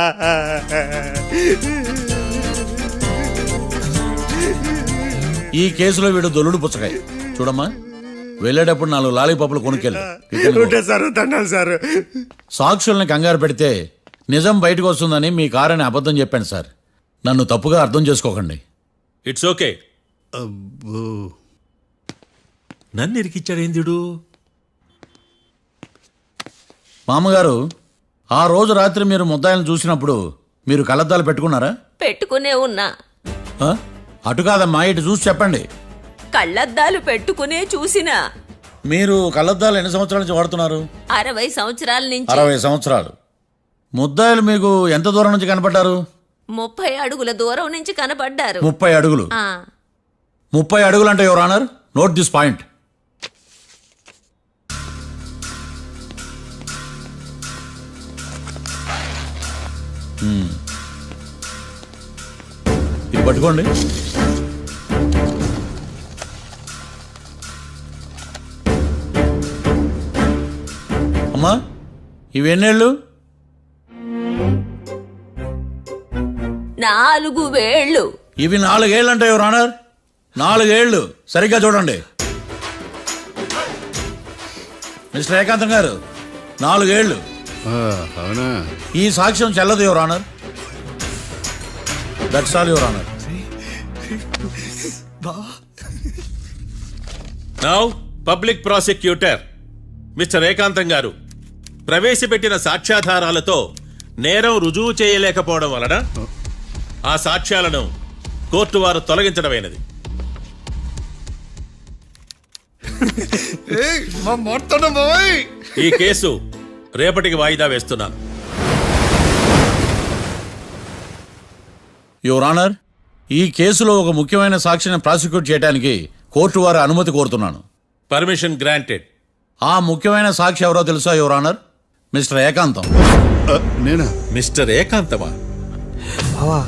ఈ కేసులో వీడు దొల్లుడు పుచ్చకాయ. చూడమ్మా, వెళ్ళేటప్పుడు 4 లాలీపాపులు కొనుక్కెళ్ళు. ఉంటే సార్, దండాలి సార్. సాక్షుల్ని కంగారు పెడితే నిజం బయటకు వస్తుందని మీ కారని అబద్ధం చెప్పాను సార్. నన్ను తప్పుగా అర్థం చేసుకోకండి. It's okay. నన్ను ఇరికిచ్చాడేందుడు? మామగారు, ఆ రోజు రాత్రి మీరు ముద్దాయిలను చూసినప్పుడు మీరు కళ్ళద్దాలు పెట్టుకున్నారా? పెట్టుకునే ఉన్నా. ఆ? అటు కాదమ్మా, ఇటు చూసి చెప్పండి. కళ్ళద్దాలు పెట్టుకునే చూసినా. మీరు కళ్ళద్దాలు ఎన్ని సంవత్సరాల నుంచి వాడుతున్నారు? 60 సంవత్సరాల నుంచి. 60 సంవత్సరాలు. ముద్దాయిలు మీకు ఎంత దూరం నుంచి కనపడ్డారు? 30 అడుగుల దూరం నుంచి కనపడ్డారు. 30 అడుగులు. 30 అడుగులు అంటే your honour, note this point. ఇది పట్టుకోండి. అమ్మా, ఇవి ఎన్నేళ్ళు? 4 వేళ్ళు. ఇవి 4 ఏళ్ళు అంటే యువర్ ఆనర్, 4 ఏళ్ళు. సరిగ్గా చూడండి మిస్టర్ ఏకాంతం గారు, 4 ఏళ్ళు. అవునా? ఈ సాక్ష్యం చెల్లదు your honour. That's all your honour. Now public prosecutor mister ఏకాంతం గారు ప్రవేశపెట్టిన సాక్ష్యాధారాలతో నేరం రుజువు చేయలేకపోవడం వలన ఆ సాక్ష్యాలను కోర్టు వారు తొలగించడమైనది. ఈ కేసు రేపటికి వాయిదా వేస్తున్నాను. యువర్ ఆనర్, ఈ కేసులో ఒక ముఖ్యమైన సాక్షిని ప్రాసిక్యూట్ చేయడానికి కోర్టు వారి అనుమతి కోరుతున్నాను. Permission granted. ఆ ముఖ్యమైన సాక్షి ఎవరో తెలుసా యువర్ ఆనర్? మిస్టర్ ఏకాంతం. నేనా? మిస్టర్ ఏకాంతమా? బావా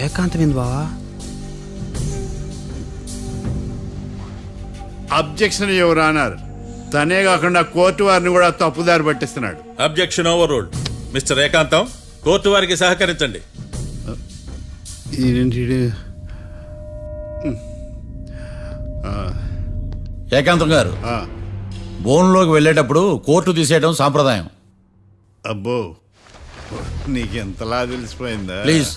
ఏకాంతం ఏంది బావా? Objection your honour. తనే కాకుండా కోర్టు వారిని కూడా తప్పుదారి పట్టిస్తున్నాడు. Objection overruled. Mister Ekantam, court వారికి సహకరించండి. ఏకాంతం గారు, బోన్లోకి వెళ్ళేటప్పుడు కోర్టు తీసేయడం సాంప్రదాయం. అబ్బో, నీకెంతలా తెలిసిపోయిందా? ప్లీజ్.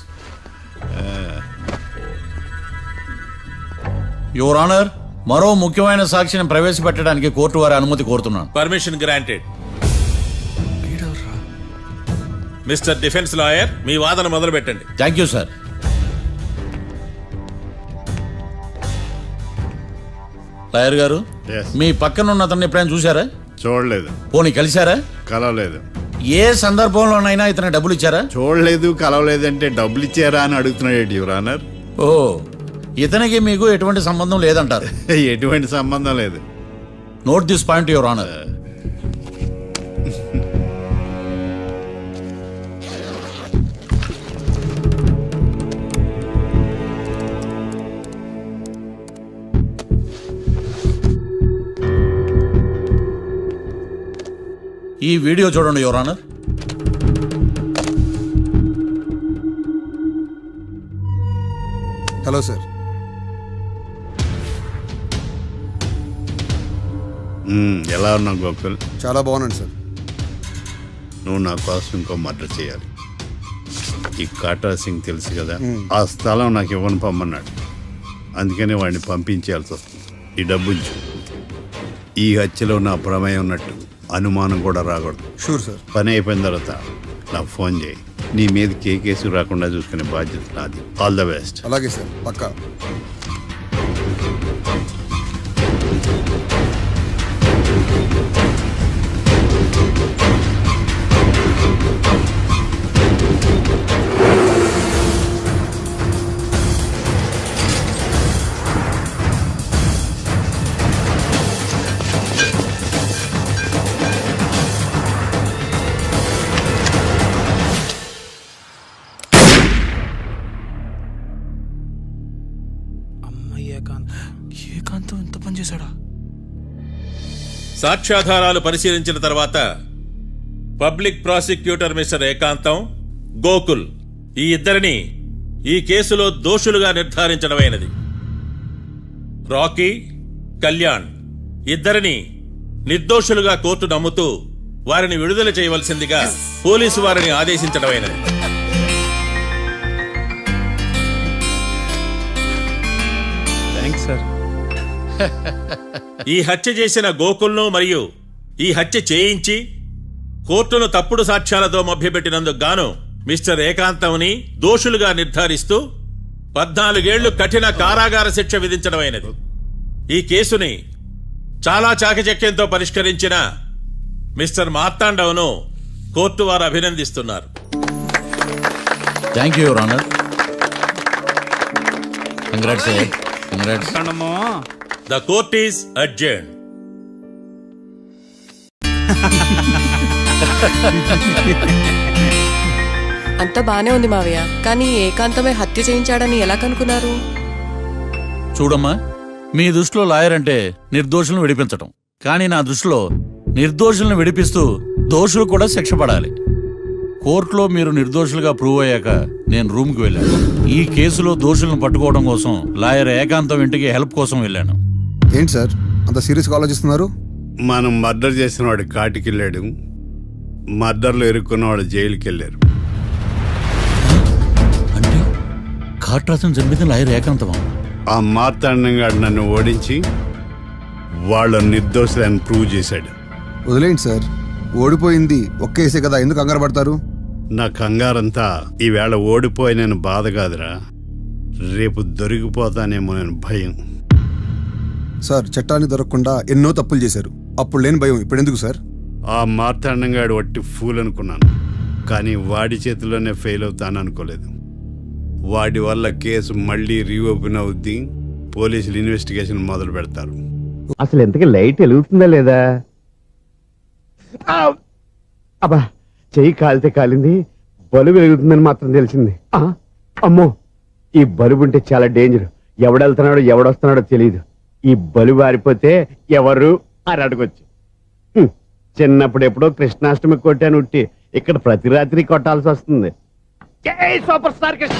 యువర్ ఆనర్, మరో ముఖ్యమైన సాక్షిని ప్రవేశపెట్టడానికి కోర్టు వారి అనుమతి కోరుతున్నాను. Permission granted. Mister defence lawyer, మీ వాదన మొదలు పెట్టండి. Thank you sir. లాయర్ గారు, Yes. మీ పక్కన ఉన్న అతన్ని ఎప్పుడైనా చూసారా? చూడలేదు. పోనీ కలిశారా? కలవలేదు. ఏ సందర్భంలోనైనా ఇతను డబ్బులు ఇచ్చారా? చూడలేదు, కలవలేదంటే డబ్బులు ఇచ్చారా అని అడుగుతున్నాడు యువర్ ఆనర్. ఓ, ఇతనికి మీకు ఎటువంటి సంబంధం లేదంటారు. ఎటువంటి సంబంధం లేదు. Note this point your honour. ఈ వీడియో చూడండి యువర్ ఆనర్. Hello sir. ఎలా ఉన్నావు గోకుల్? చాలా బాగున్నాను సార్. నువ్వు నా కోసం ఇంకో మర్డర్ చేయాలి. ఈ కాటా సింగ్ తెలుసు కదా, ఆ స్థలం నాకు ఇవ్వని పమ్మన్నాడు. అందుకనే వాడిని పంపించాల్సి వస్తుంది. ఈ డబ్బు ఉంచు. ఈ హత్యలో నా ప్రమేయం ఉన్నట్టు అనుమానం కూడా రాకూడదు. Sure sir. పని అయిపోయిన తర్వాత నాకు ఫోన్ చేయి. నీ మీద ఏ కేసు రాకుండా చూసుకునే బాధ్యత నాది. All the best. అలాగే సార్, పక్కా. ఏకాంతం ఎంత పని చేశాడా? సాక్ష్యాధారాలు పరిశీలించిన తర్వాత పబ్లిక్ ప్రాసిక్యూటర్ మిస్టర్ ఏకాంతం, గోకుల్ ఈ ఇద్దరిని ఈ కేసులో దోషులుగా నిర్ధారించడమైనది. రాకీ, కళ్యాణ్ ఇద్దరిని నిర్దోషులుగా కోర్టు నమ్ముతూ వారిని విడుదల చేయవలసిందిగా పోలీసు వారిని ఆదేశించడమైనది. Thanks sir. ఈ హత్య చేసిన గోకుల్ను మరియు ఈ హత్య చేయించి కోర్టును తప్పుడు సాక్ష్యాలతో మభ్యపెట్టినందుకు గాను మిస్టర్ ఏకాంతంని దోషులుగా నిర్ధారిస్తూ 14 ఏళ్లు కఠిన కారాగార శిక్ష విధించడమైనది. ఈ కేసుని చాలా చాకచక్యంతో పరిష్కరించిన మిస్టర్ మార్తాండవను కోర్టు వారు అభినందిస్తున్నారు. Thank you your honour. Congrats. Congrats. The court is adjourned. అంతా బానే ఉంది మావయ్య, కానీ ఏకాంతమే హత్య చేయించాడని ఎలా కనుక్కున్నారు? చూడమ్మా, మీ దృష్టిలో లాయర్ అంటే నిర్దోషులను విడిపించటం, కానీ నా దృష్టిలో నిర్దోషులను విడిపిస్తూ దోషులు కూడా శిక్ష పడాలి. కోర్టులో మీరు నిర్దోషులుగా ప్రూవ్ అయ్యాక నేను రూమ్కి వెళ్ళాను. ఈ కేసులో దోషులను పట్టుకోవడం కోసం లాయర్ ఏకాంతం ఇంటికి హెల్ప్ కోసం వెళ్ళాను. ఏంటి సార్ అంత సీరియస్గా ఆలోచిస్తున్నారు? మనం మర్డర్ చేసిన వాడు కాటికి వెళ్ళాడు, మర్డర్లో ఇరుక్కున్న వాడు జైలుకి వెళ్ళారు. అంటే కాట్రాసం చంపితే లాయర్ ఏకాంతమా? ఆ మార్తాండంగా నన్ను ఓడించి వాళ్ళ నిర్దోషులని ప్రూవ్ చేశాడు. వదిలేండి సార్, ఓడిపోయింది ఒక్కేసే కదా, ఎందుకు కంగారు పడతారు? నా కంగారంతా ఈవేళ ఓడిపోయిన బాధ కాదురా, రేపు దొరికిపోతానేమో నేను భయం. సార్ చట్టాన్ని దొరకకుండా ఎన్నో తప్పులు చేశారు, అప్పుడు లేని భయం ఇప్పుడు ఎందుకు సార్? ఆ మార్తాండంగాడు వట్టి ఫూల్ అనుకున్నాను, కానీ వాడి చేతిలోనే ఫెయిల్ అవుతాను అనుకోలేదు. వాడి వల్ల కేసు మళ్ళీ రీఓపెన్ అవుద్ది, పోలీసులు ఇన్వెస్టిగేషన్ మొదలు పెడతారు. అసలు ఎంతకీ లైట్ వెలుగుతుందా లేదా? అబ్బా, చెయ్యి కాలితే కాలింది, బలుబు వెలుగుతుందని మాత్రం తెలిసింది. అమ్మో, ఈ బలుబు ఉంటే చాలా డేంజర్. ఎవడెళ్తున్నాడో ఎవడొస్తున్నాడో తెలియదు. ఈ బలుబు ఆరిపోతే ఎవరు అని అడగొచ్చు. చిన్నప్పుడు ఎప్పుడో కృష్ణాష్టమి కొట్టాను ఉట్టి, ఇక్కడ ప్రతి రాత్రి కొట్టాల్సి వస్తుంది. Super star Krishna.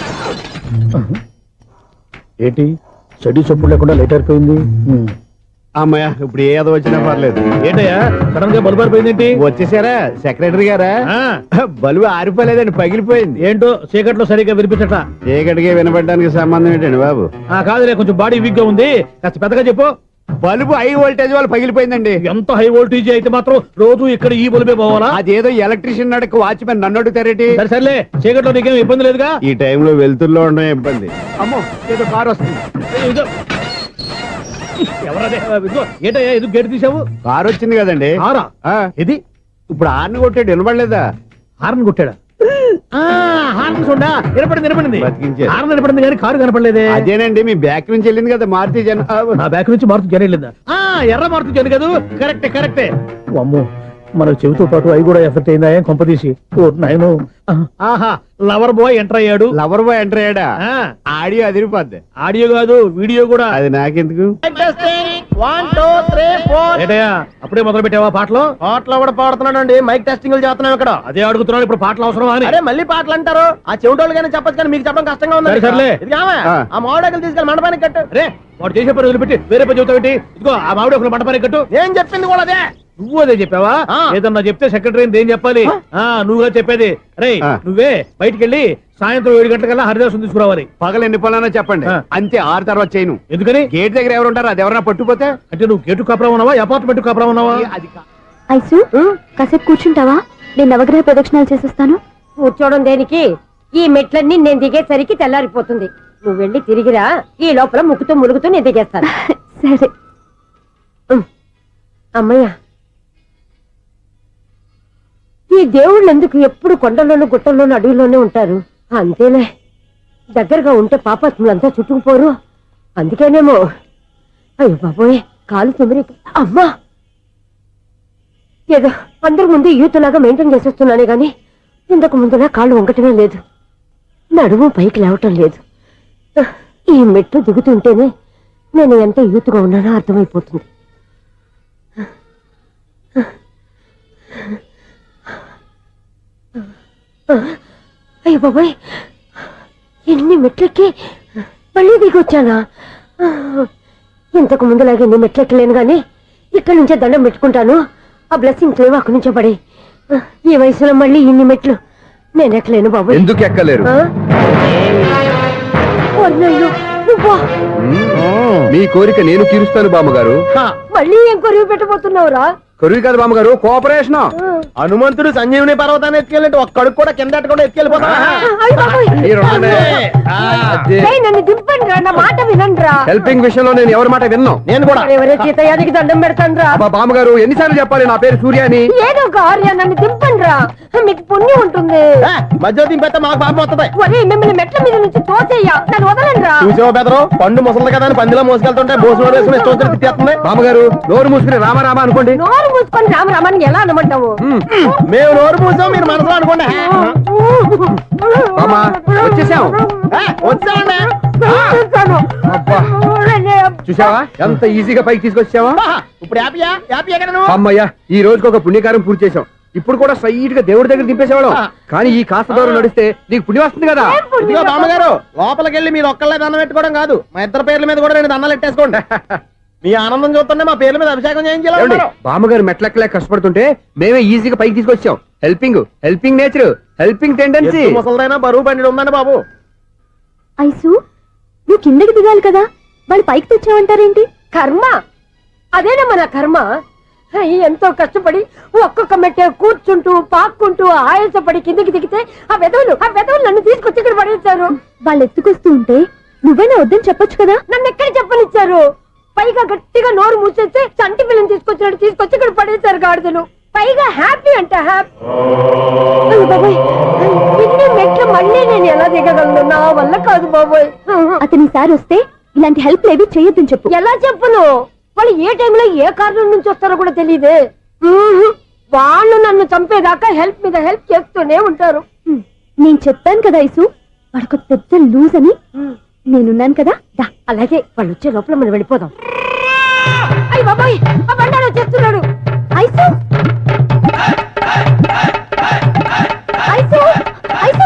ఏంటి చెడు చప్పుడు లేకుండా లేట్ అయిపోయింది? అమ్మయ్య, ఇప్పుడు ఏదో వచ్చినా పర్లేదు. ఏంటయ్యా సడన్ గా బల్బు ఆరిపోయింది? వచ్చేసారా సెక్రటరీ గారా? బల్బు ఆరిపోలేదండి, పగిలిపోయింది. ఏంటో చీకట్లో సరిగ్గా వినిపించట. చీకటికి వినపడడానికి సంబంధం ఏంటండి బాబు? కాదులే, కొంచెం బాడీ వీక్ గా ఉంది, కాస్త పెద్దగా చెప్పు. బల్బు హై వోల్టేజ్ వల్ల పగిలిపోయిందండి. ఎంత హై వోల్టేజ్ అయితే మాత్రం రోజు ఇక్కడ ఈ బల్బే పోవాలా? అదేదో ఎలక్ట్రీషియన్ నడక వాచ్మెన్ నన్ను అడుగుతారేటి? సర్లే, చీకట్లో నీకేం ఇబ్బంది లేదుగా? ఈ టైంలో వెళ్తుల్లో ఉండడం ఇబ్బంది. అమ్మో, ఏదో కారు వస్తుంది. ఏంటయ్యా ఎందుకు గేటు తీసావు? కారు వచ్చింది కదండి. ఇది ఇప్పుడు హార్న్ కొట్టాడు, వినపడలేదా? హార్న్ కొట్టాడా? హార్న్ చూడా వినపడింది. హార్న్ వినపడింది కానీ కారు కనపడలేదే. అదేనండి, మీ బ్యాక్ నుంచి వెళ్ళింది కదా మారుతి జన. నా బ్యాక్ నుంచి మారుతి జన వెళ్ళిందా? ఎర్ర మారుతి జన కదా. కరెక్టే. అమ్మో, మన చెవితో పాటు అవి కూడా ఎఫెక్ట్ అయిందా కొంపదీసి? ఆహా, లవర్ బాయ్ ఎంటర్ అయ్యాడు. లవర్ బాయ్ ఎంటర్ అయ్యాడా? ఆడియో అదిరిపోద్ది. ఆడియో కాదు, వీడియో కూడా. అది నాకెందుకు? 1 2 3 4. అప్పుడే మొదలు పెట్టావా పాటలు? పాటలు కూడా పాడుతున్నాడు, మైక్ టెస్టింగ్ చేస్తున్నాం ఇక్కడ. అదే అడుగుతున్నాడు, ఇప్పుడు పాటలు అవసరమా అని. అరే మళ్ళీ పాటలు అంటారు, ఆ చెవిటోళ్ళు కానీ చెప్పచ్చు, కానీ మీకు చెప్పడం కష్టంగా ఉంది. సర్లే, ఆ మామిడాకులు తీసుకెళ్ళి మండపానికి కట్టు. రే, వాడు చేసే పని వదిలిపెట్టి వేరే పని చెబుతావు. ఇదిగో ఆ మామిడాకులు మండపానికి కట్టు. ఏం చెప్పింది కూడా అదే. నువ్వు అదే చెప్పావా? ఏదన్నా చెప్తే సెక్రటరీ ఏం చెప్పాలి? నువ్వుగా చెప్పేది. రే, నువ్వే బయటికి వెళ్ళి సాయంత్రం 7 గంటలకల్లా హరిదాసు తీసుకురావాలి. పగలు ఎన్ని పనులన్నా చెప్పండి, అంతే. 6 తర్వాత చేయను. ఎందుకని? గేట్ దగ్గర ఎవరు ఉంటారు, అది ఎవరన్నా పట్టుపోతే. అంటే నువ్వు గేటు కాపురా ఉన్నావా, అపార్ట్మెంట్ కాపురా ఉన్నావా? ఐసు, కాసేపు కూర్చుంటావా? నేను నవగ్రహ ప్రదక్షిణాలు చేసేస్తాను. కూర్చోవడం దేనికి? ఈ మెట్లన్నీ నేను దిగేసరికి తెల్లారిపోతుంది. నువ్వు వెళ్ళి తిరిగిరా, ఈ లోపల ముక్కుతూ ములుగుతూ నేను దిగేస్తాను. సరే అమ్మయ్య. ఈ దేవుళ్ళు ఎందుకు ఎప్పుడు కొండల్లోనూ గుట్టల్లోనూ అడవిలోనే ఉంటారు? అంతేలే, దగ్గరగా ఉంటే పాపాత్ములంతా చుట్టుకుపోరు, అందుకేనేమో. అయ్యో బాబోయ్, కాలు తిమిరి. అమ్మా, ఏదో అందరి ముందు యూత్లాగా మెయింటైన్ చేసేస్తున్నానే గాని ఇంతకు ముందులా కాళ్ళు వంకటమే లేదు, నడుము పైకి లేవటం లేదు. ఈ మెట్లు దిగుతుంటేనే నేను ఎంత యూత్గా ఉన్నానో అర్థమైపోతుంది. అయ్యో బాబాయ్, ఎన్ని మెట్లెక్కి మళ్ళీ దిగొచ్చానా? ఇంతకు ముందులాగే ఎన్ని మెట్లెక్కలేను గాని ఇక్కడి నుంచే దండం పెట్టుకుంటాను. ఆ బ్లెస్సింగ్స్ లేవు అక్కడి నుంచే పడి. ఈ వయసులో మళ్ళీ ఇన్ని మెట్లు నేను ఎక్కలేను బాబాయ్. ఎందుకు ఎక్కలేరు? మీ కోరిక నేను తీరుస్తాను బామ్మగారు. మళ్ళీ ఏం కొరివి పెట్టబోతున్నావురా? కొరివి కాదు బామ్మగారు, కోఆపరేషన్. హనుమంతుడు సంజీవుని పర్వతాన్ని ఎత్తుకెళ్ళి ఒక్కడికి కూడా కింద కూడా ఎత్తుకెళ్ళిపోతా. నన్ను దింపండి రా, నా మాట వినండిరా. హెల్పింగ్ విషయంలో నేను ఎవరి మాట విన్నాను. నేను కూడా ఎవరే సీతయ్యానికి దండం పెడతాను రా. బామ్మగారు ఎన్నిసార్లు చెప్పాలి నా పేరు సూర్యాని? ఏదో ఒక ఆర్య, నన్ను దింపండి రా, మీకు పుణ్యం ఉంటుంది. మధ్య దింపేస్తే మాకు పాపం వస్తుంది. మిమ్మల్ని మెట్ల మీద నుంచి తోసేయ్యా, నన్ను వదలండి రా. చూసావా బెదరు, పండు ముసలి కదా అని పందిలో మోసుకెళ్తుంటే బోసులో వేసుకుని ఇష్టం తిట్టేస్తుంది. బామ్మగారు నోరు మూసుకుని రామారామ అనుకోండి. నోరు మూసుకొని రామరామాన్ని ఎలా అనమంటావు? మేము నోరు మూసాం, మీరు మనసులో అనుకోండి. బామ్మా వచ్చేసాం వచ్చామండి అబ్బా చూసావా ఎంత ఈజీగా పైకి తీసుకొచ్చావా ఇప్పుడు హ్యాపీ ఎక్కడ నువ్వు అమ్మయ్యా ఈ రోజుకి ఒక పుణ్యకారం పూర్తి చేసాం ఇప్పుడు కూడా స్ట్రైట్ గా దేవుడి దగ్గర దింపేసేవాళ్ళం కానీ ఈ కాస్త దూరం నడిస్తే నీకు పుణ్యం వస్తుంది కదా ఇదిగో బామ్మగారు లోపలికి వెళ్ళి మీరు ఒక్కళ్ళే దండం పెట్టుకోవడం కాదు మా ఇద్దరు పేర్ల మీద కూడా 2 దండాలు ఎట్టేసుకోండి మీ ఆనందం చూస్తుంటే మా పేర్ల మీద అభిషేకం చేయించాలి బామ్మగారు మెట్లెక్కలే కష్టపడుతుంటే మేమే ఈజీగా పైకి తీసుకొచ్చాం హెల్పింగ్ నేచర్ హెల్పింగ్ టెండెన్సీ ముసలదైనా బరువు బండి ఉందండి బాబు ఐసు నువ్వు కిందకి దిగాలి కదా వాళ్ళు పైకి తెచ్చావంటారేంటి కర్మ అదేనమ్మా నా కర్మ ఎంతో కష్టపడి ఒక్కొక్క మెట్టే కూర్చుంటూ పాక్కుంటూ ఆయాసపడి కిందకి దిగితే ఆ వెధవులు నన్ను తీసుకొచ్చి ఇక్కడ పడేశారు వాళ్ళు ఎత్తుకొస్తూ ఉంటే నువ్వేనా వద్దని చెప్పొచ్చు కదా నన్ను ఎక్కడ చెప్పనిచ్చారు పైగా గట్టిగా నోరు మూసేస్తే చంటి పిల్లని తీసుకొచ్చినట్టు తీసుకొచ్చి ఇక్కడ పడేశారు గాడిదలు పైగా హ్యాపీ అంట బాబోయ్ ఇన్ని మెట్లు మళ్ళీ నేను ఎలా దిగగలను నా వల్ల కాదు బాబోయ్ అతని సారి వస్తే ఇలాంటి హెల్ప్ ఏవి చేయొద్దని చెప్పు ఎలా చెప్పును వాళ్ళు ఏ టైంలో ఏ కారణం నుంచి వస్తారో కూడా తెలియదే వాళ్ళు నన్ను చంపేదాకా హెల్ప్ మీద హెల్ప్ చేస్తూనే ఉంటారు నేను చెప్పాను కదా ఐసు వాడికి పెద్ద లూజ్ అని నేనున్నాను కదా దా అలాగే వాళ్ళు వచ్చే లోపల మనం వెళ్ళిపోదాం అయ్య బాబాయ్ ఆ బండారు వచ్చేస్తున్నాడు ఐసు ఐసు ఐసు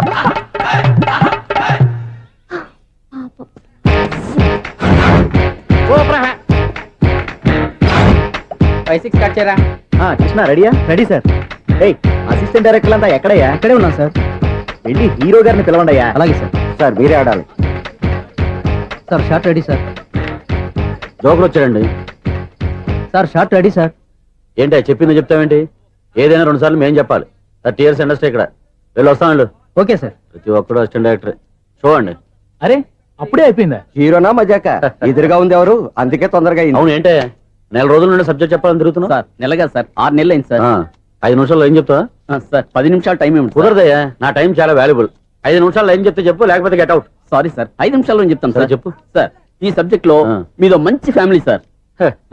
5-6 స్టార్ట్ చేయరా కృష్ణ రెడీయా రెడీ సార్ అసిస్టెంట్ డైరెక్టర్ అంతా ఎక్కడయ్యా ఇక్కడే ఉన్నాం సార్ వెళ్ళి హీరో గారిని పిలవండి అయ్యా అలాగే సార్ సార్ మీరే ఆడాలి సార్ షార్ట్ రెడీ సార్ జోకులు వచ్చాడండి సార్ షార్ట్ రెడీ సార్ ఏంటి చెప్పింది చెప్తావేంటి ఏదైనా 2 సార్లు మేం చెప్పాలి 30 years ఇండస్ట్రీ ఇక్కడ వెళ్ళి వస్తాం వెళ్ళు ఓకే సార్ ప్రతి ఒక్కడు అసిస్టెంట్ డైరెక్టర్ చూడండి అరే అప్పుడే అయిపోయిందా హీరోనా మజాక ఎదురుగా ఉంది ఎవరు అందుకే తొందరగా అవును ఏంటే 4 రోజుల నుండి సబ్జెక్ట్ చెప్పాలని తిరుగుతున్నా సార్ నెలగా సార్ 6 నెలలు అయింది సార్ 5 నిమిషాల్లో ఏం చెప్తా సార్ 10 నిమిషాలు టైం ఏమి కుదరదయ్యా నా టైం చాలా వాల్యుబుల్ 5 నిమిషాల్లో ఏం చెప్తే చెప్పు లేకపోతే గెట్ అవుట్ సారీ సార్ 5 నిమిషాల్లో చెప్తాను సార్ చెప్పు సార్ ఈ సబ్జెక్ట్ లో మీదో మంచి ఫ్యామిలీ సార్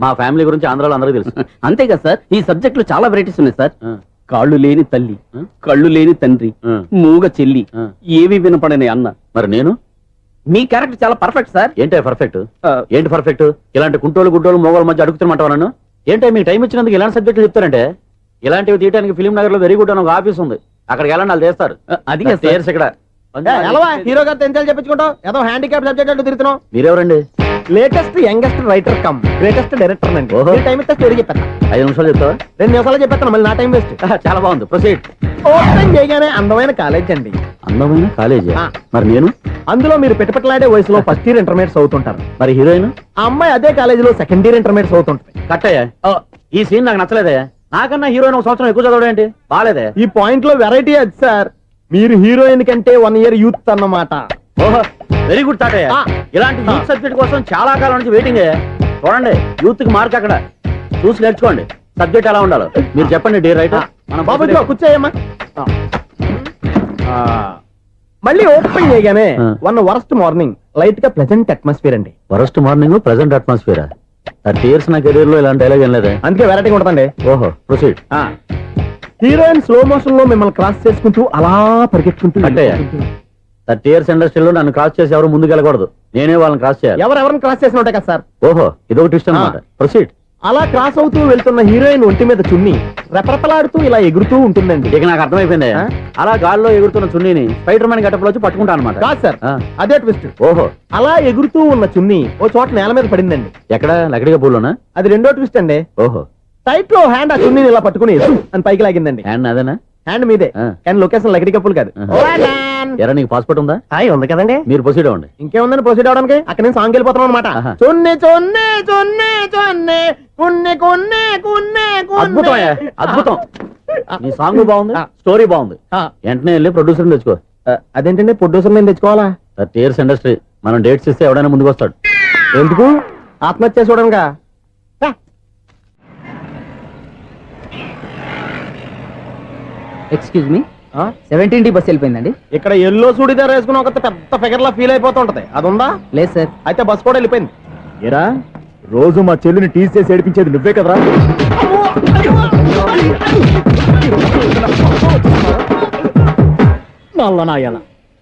మా ఫ్యామిలీ గురించి ఆంధ్రాలో అందరికీ తెలుసు అంతేగా సార్ ఈ సబ్జెక్ట్ లో చాలా వెరైటీస్ ఉన్నాయి సార్ కాళ్ళు లేని తల్లి కళ్ళు లేని తండ్రి మూగ చెల్లి ఏవి వినపడని అన్న మరి నేను మీ క్యారెక్టర్ చాలా పర్ఫెక్ట్ సార్ ఏంటి పర్ఫెక్ట్ ఏంటి పర్ఫెక్ట్ ఇలాంటి కుంటోలు గుడ్డోలు మోగోల మధ్య అడుగుతున్నమాట నన్ను ఏంటో మీకు టైం ఇచ్చినందుకు ఇలాంటి సబ్జెక్టులు చెప్తారంటే ఇలాంటివి తీయడానికి ఫిలిం నగర్ లో వెరీ గుడ్ అని ఒక ఆఫీస్ ఉంది అక్కడికి వెళ్ళండి వాళ్ళు చేస్తారు అది ఇక్కడ హీరో గారితో ఎంత చెప్పించుకుంటావు ఏదో హ్యాండిక్యాప్ సబ్జెక్ట్ అంటూ తిరుగుతున్నావు మీరెవరండి latest youngest writer cum greatest director అండి టైం ఇస్తే స్టోరీ చెప్పేస్తా 5 నిమిషాలు చెప్తావా 2 నిమిషాలు చెప్పేస్తాను మళ్ళీ నా టైం వేస్ట్ చాలా బాగుంది ప్రొసీడ్ ఓపెన్ చేయగానే అందమైన కాలేజ్ అండి అందమైన కాలేజీ మరి నేను అందులో మీరు పెట్టుపట్లాడే వయసులో ఫస్ట్ ఇయర్ ఇంటర్మీడియట్స్ అవుతుంటారు మరి హీరోయిన్ ఆ అమ్మాయి అదే కాలేజీలో సెకండ్ ఇయర్ ఇంటర్మీడియట్స్ అవుతుంటాయి కట్టయ్యా ఈ సీన్ నాకు నచ్చలేదయ్యా నాకన్నా హీరోయిన్ 1 సంవత్సరం ఎక్కువ చదవడం ఏంటి బాగాలేదే ఈ పాయింట్ లో వెరైటీ అది సార్ మీరు హీరోయిన్ కంటే 1 ఇయర్ యూత్ అన్నమాట ఓహో వెరీ గుడ్ తాటయ్య ఇలాంటి యూత్ సబ్జెక్ట్ కోసం చాలా కాలం నుంచి వెయిటింగ్ చూడండి యూత్ కి మార్క్ అక్కడ చూసి నేర్చుకోండి సబ్జెక్ట్ ఎలా ఉండాలో మీరు చెప్పండి డే రైటర్ బాబు కూర్చోయమ్మా మళ్ళీ ఓపెన్ చేయగానే 1 వరస్ట్ మార్నింగ్ లైట్ గా ప్లెజెంట్ అట్మాస్ఫియర్ అండి worst morning present atmosphere 30 years నా కెరీర్ లో ఇలాంటి డైలాగ్ ఏం లేదే అందుకే వెరైటీ ఉంటుందండి ఓహో ప్రొసీడ్ హీరోయిన్ స్లో మోషన్ లో మిమ్మల్ని క్రాస్ చేసుకుంటూ అలా పరిగెత్తుకుంటూ 30 years ఇండస్ట్రీలో నన్ను క్రాస్ చేసి ఎవరు ముందుకు వెళ్ళకూడదు నేనే వాళ్ళని క్రాస్ చేయాలి ఎవరెవరిని క్రాస్ చేసిన ఉంటాయి కదా సార్ ఓహో ఇదొక ట్విస్ట్ అన్నమాట ప్రొసీడ్ అలా క్రాస్ అవుతూ వెళ్తున్న హీరోయిన్ ఒంటి మీద చున్ని రెపరెపలాడుతూ ఇలా ఎగురుతూ ఉంటుందండి ఇక నాకు అర్థమైపోయింది అలా గాల్లో ఎగురుతున్న చున్నీని స్పైడర్ మ్యాన్ గెటప్ లో వచ్చి పట్టుకుంటా అనమాట కాదు సార్ అదే ట్విస్ట్ ఓహో అలా ఎగురుతూ ఉన్న చున్ని ఓ చోట నేల మీద పడిందండి ఎక్కడ లకడిగా పూలోనా అది రెండో ట్విస్ట్ అండి ఓహో టైట్ లో హ్యాండ్ ఆ చున్నీని ఇలా పట్టుకుని అని పైకి లాగిందండి హ్యాండ్ అదేనా హ్యాండ్ మీదే కానీ లొకేషన్ లకడి కప్పులు కాదు ఎరా నీకు పాస్పోర్ట్ ఉందా ఉంది కదండి మీరు ప్రొసీడ్ అవ్వండి ఇంకేముందని ప్రొసీడ్ అవడానికి అక్కడ నేను సాంగ్ వెళ్ళిపోతున్నాం అనమాట చున్ని చున్ని చున్ని చున్ని కున్ని కున్ని కున్ని అద్భుతం అద్భుతం నీ సాంగ్ బాగుంది స్టోరీ బాగుంది వెంటనే వెళ్ళి ప్రొడ్యూసర్ తెచ్చుకో అదేంటండి ప్రొడ్యూసర్ నేను తెచ్చుకోవాలా 30 years ఇండస్ట్రీ మనం డేట్స్ ఇస్తే ఎవడైనా ముందుకు వస్తాడు ఎందుకు ఆత్మహత్య చూడనుగా ఎక్స్క్యూజ్ మీ 17D బస్ వెళ్ళిపోయిందండి ఇక్కడ ఎల్లో చూడిదార్ వేసుకుని ఒక పెద్ద ఫిగర్ లా ఫీల్ అయిపోతుంటది అది ఉందా లేదు సార్ అయితే బస్ కూడా వెళ్ళిపోయింది ఏరా రోజు మా చెల్లిని టీస్ చేసి ఏడిపించేది నువ్వే కదరా నా నల్లనాయన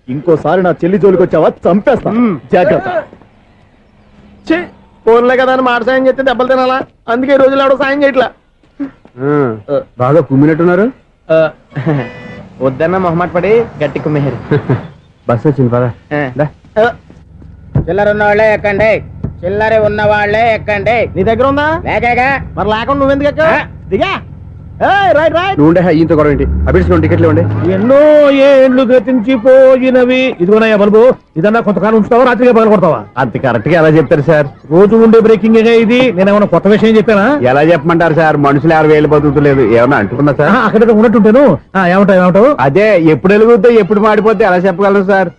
ఇంకోసారి నా చెల్లి జోలికి వచ్చావా చంపేస్తా జాగ్రత్త. ఫోన్లే కదా అని మాట సాయం చేస్తే దెబ్బలు తినాలా, అందుకే ఈ రోజులు ఎవడో సాయం చేయట్లా. బాగా కుమ్మినట్టున్నారు. వద్దన్న మొహమాట పడి గట్టి కుమ్మేరు. బస్సు వచ్చింది పద. చిల్లర ఉన్న వాళ్ళే ఎక్కండి, చిల్లర ఉన్న వాళ్ళే ఎక్కండి. నీ దగ్గర ఉందా? లేకగా మరి లేకుండా నువ్వెందుకు ఎక్కా? దిగా. Right right. నువ్వు ఇంత గొడవ ఏంటి? అభిడ్చుకోండి, టికెట్లు ఇవ్వండి. ఎన్నో ఏళ్ళు గతించిపోయినవి. ఇదిగోనయ్యా బల్బు, ఇదన్నా కొంతకాలం ఉంచుతావా, రాత్రిగా పగల కొడతావా? అంత కరెక్ట్ గా ఎలా చెప్తారు సార్? రోజు ఉండే బ్రేకింగ్ ఇది. నేనేమన్నా కొత్త విషయం చెప్పానా? ఎలా చెప్పమంటారు సార్? మనుషులు 60,000 బతుకుతలేదు, ఏమన్నా అంటున్నా సార్? అక్కడ ఉన్నట్టుంటాను. ఏమంటావు? అదే ఎప్పుడు వెలుగుతో ఎప్పుడు మాడిపోతే ఎలా చెప్పగలను సార్?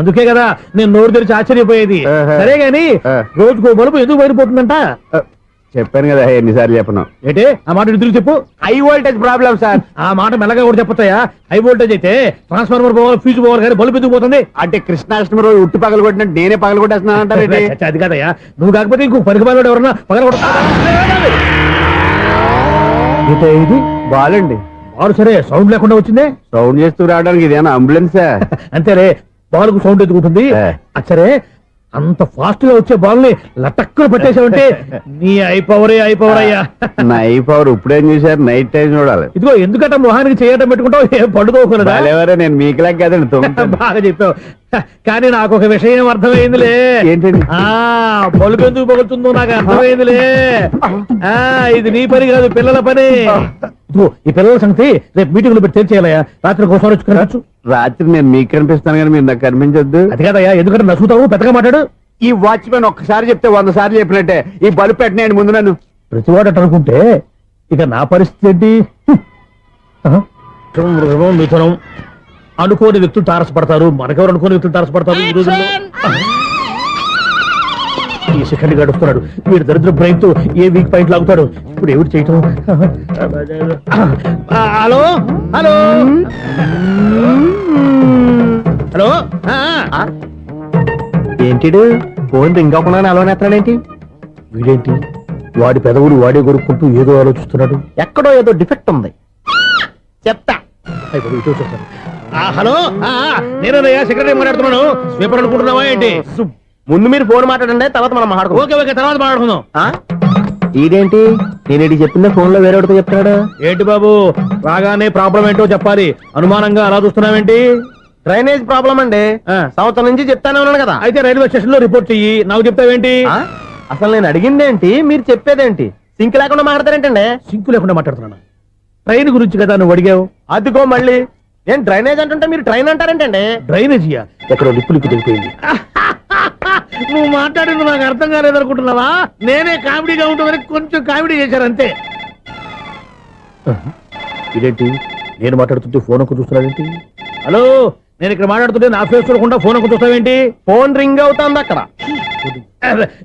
అందుకే కదా నేను నోరు తెరిచి ఆశ్చర్యపోయేది. సరే గాని రోజుకో బల్బు ఎందుకు బయటపోతుందంట? చెప్పాను కదా ఎన్నిసార్లు చెప్పను. ఏంటి ఆ మాట నిధులు చెప్పు. High voltage problem sir. ఆ మాట మెల్లగా కూడా చెప్పొచ్చాయా? హై వోల్టేజ్ అయితే ట్రాన్స్ఫార్మర్ పోవాలి, ఫ్యూజ్ పోవాలి, కానీ బల్బు ఎందుకు పోతుంది? అంటే కృష్ణాష్టమి రోజు ఉట్టి పగలు కొట్టినట్టు నేనే పగలు కొట్టేస్తున్నాను అంటారు. అది కాదయ్యా, నువ్వు కాకపోతే ఇంకో పనికి పగలు ఎవరన్నా పగల కొడతా. ఇది బాలండి. బాలు సరే, సౌండ్ లేకుండా వచ్చిందే. సౌండ్ చేస్తూ రావడానికి ఇదేనా అంబులెన్స్? అంతేలే, బాలుకు సౌండ్ ఎదుగుతుంది. సరే, అంత ఫాస్ట్ గా వచ్చే బాల్ ని లటక్కులు పట్టేసావంటే నీ ఐపవర్ అయ్యా. నా ఐపవర్ ఇప్పుడేం చూసారు? నైట్ టైం చూడాలి. ఇదిగో ఎందుకంటే మొహానికి చేయటం పెట్టుకుంటావు, ఏం పండుకోకూడదా? నేను మీకులా కదండి. బాగా చెప్పావు, కానీ నాకు ఒక విషయం అర్థమైందిలే. ఏంటండి? బల్బు ఎందుకు పగులుతుందో నాకు అర్థమైందిలే. ఇది నీ పని కాదు, పిల్లల పని. ఈ పిల్లల సంగతి రేపు మీటింగ్ లో పెట్టి తెలిసేయాలయ్యా. రాత్రి ఒకసారి వచ్చి రాత్రి నేను మీకు కనిపిస్తాను కానీ మీరు నాకు కనిపించొద్దు. అది కదయ్యా, ఎందుకంటే నచ్చుతావు, పెద్దగా మాట్లాడు. ఈ వాచ్మెన్ ఒక్కసారి చెప్తే 100 సార్లు చెప్పినట్టే. ఈ బల్బు పెట్టినాయండి ముందు నన్ను. ప్రతివాడు అట్ట అనుకుంటే ఇక నా పరిస్థితి ఏంటి? మిథునం అనుకోని వ్యక్తులు తారసపడతారు. మనకెవరు అనుకోని వ్యక్తులు తారసపడతారు ఈ రోజుల్లో? ఈ సెకండ్ గడుపుతున్నాడు వీడు దరిద్ర బ్రెయిన్ తో. ఏ వీక్ పాయింట్ లాగుతాడు ఇప్పుడు? ఎవరు చేయటం? Hello hello hello. ఏంటిడు ఫోన్ రింగ్ అవ్వకుండా అలవనేస్తాడేంటి? వీడేంటి వాడి పెదవులు వాడే కొరుక్కుంటూ ఏదో ఆలోచిస్తున్నాడు. ఎక్కడో ఏదో డిఫెక్ట్ ఉంది. చెప్తా. హలో, నేనయ్యా సెక్రటరీ మాట్లాడుతున్నాను. స్వీపర్ అనుకుంటున్నావా ఏంటి? ముందు మీరు ఫోన్ మాట్లాడండి, తర్వాత మనం మాట్లాడుకో. ఓకే ఓకే, తర్వాత మాట్లాడుకుందాం. ఇదేంటి నేనేటి చెప్పిందే ఫోన్ లో వేరే చెప్తాడు ఏంటి బాబు? రాగానే ప్రాబ్లం ఏంటో చెప్పాలి. అనుమానంగా అలా చూస్తున్నావేంటి? డ్రైనేజ్ ప్రాబ్లం అండి, సంవత్సరం నుంచి చెప్తానే ఉన్నాను కదా. అయితే రైల్వే స్టేషన్ లో రిపోర్ట్ చెయ్యి, నాకు చెప్తావేంటి? అసలు నేను అడిగిందేంటి, మీరు చెప్పేదేంటి? సింక్ లేకుండా మాట్లాడతారేంటండి? సింక్ లేకుండా మాట్లాడుతున్నా? ట్రైన్ గురించి కదా నువ్వు అడిగావు. అదిగో మళ్ళీ నేను డ్రైనేజ్ అంటుంటే మీరు ట్రైన్ అంటారేంటండి? డ్రైనేజీయా? ఎక్కడో లిప్పులు దిగిపోయింది. నువ్వు మాట్లాడింది నాకు అర్థం కాలేదనుకుంటున్నావా? నేనే కామెడీగా ఉంటుందని కొంచెం కామెడీ చేశారు అంతే. ఇదేంటి నేను మాట్లాడుతుంటే ఫోన్ ఒక్క చూస్తున్నావేంటి? హలో, నేను ఇక్కడ మాట్లాడుతుంటే నా ఫేస్ చూడకుండా ఫోన్ ఒక్క చూస్తావేంటి? ఫోన్ రింగ్ అవుతుంది అక్కడ.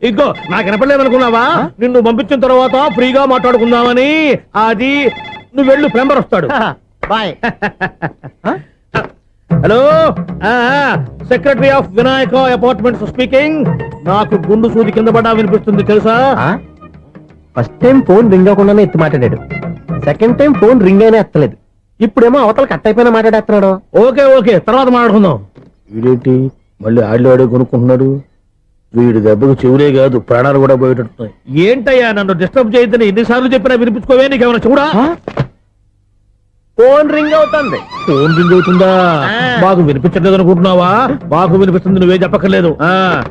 ఇదిగో నాకు వినపడలేదనుకున్నావా? నిన్ను పంపించిన తర్వాత ఫ్రీగా మాట్లాడుకుందామని. అది నువ్వు వెళ్ళు, ప్లంబర్ వస్తాడు. Bye. Hello, secretary of Vinayaka apartments speaking. నాకు గుండు సూది కింద పడ్డా వినిపిస్తుంది తెలుసా? ఫస్ట్ టైం ఫోన్ రింగ్ అవ్వకుండానే ఎత్తి మాట్లాడాడు, సెకండ్ టైం ఫోన్ రింగ్ అయినా ఎత్తలేదు, ఇప్పుడేమో అవతల కట్ అయిపోయినా మాట్లాడేస్తున్నాడు. ఓకే ఓకే, తర్వాత మాట్లాడుకుందాం. వీడేంటి మళ్ళీ ఆడిలో కొనుక్కుంటున్నాడు? వీడి దెబ్బకు చెవులే కాదు ప్రాణాలు కూడా పోయేటట్టున్నాయి. ఏంటయ్యా నన్ను డిస్టర్బ్ చేయొద్దని ఎన్నిసార్లు చెప్పినా వినిపించుకోవే? నీకేమైనా చూడా? ఫోన్ రింగ్ అవుతుంది. ఫోన్ రింగ్ అవుతుందా? మాకు వినిపించట్లేదు అనుకుంటున్నావా? మాకు వినిపిస్తుంది, నువ్వే చెప్పక్కర్లేదు.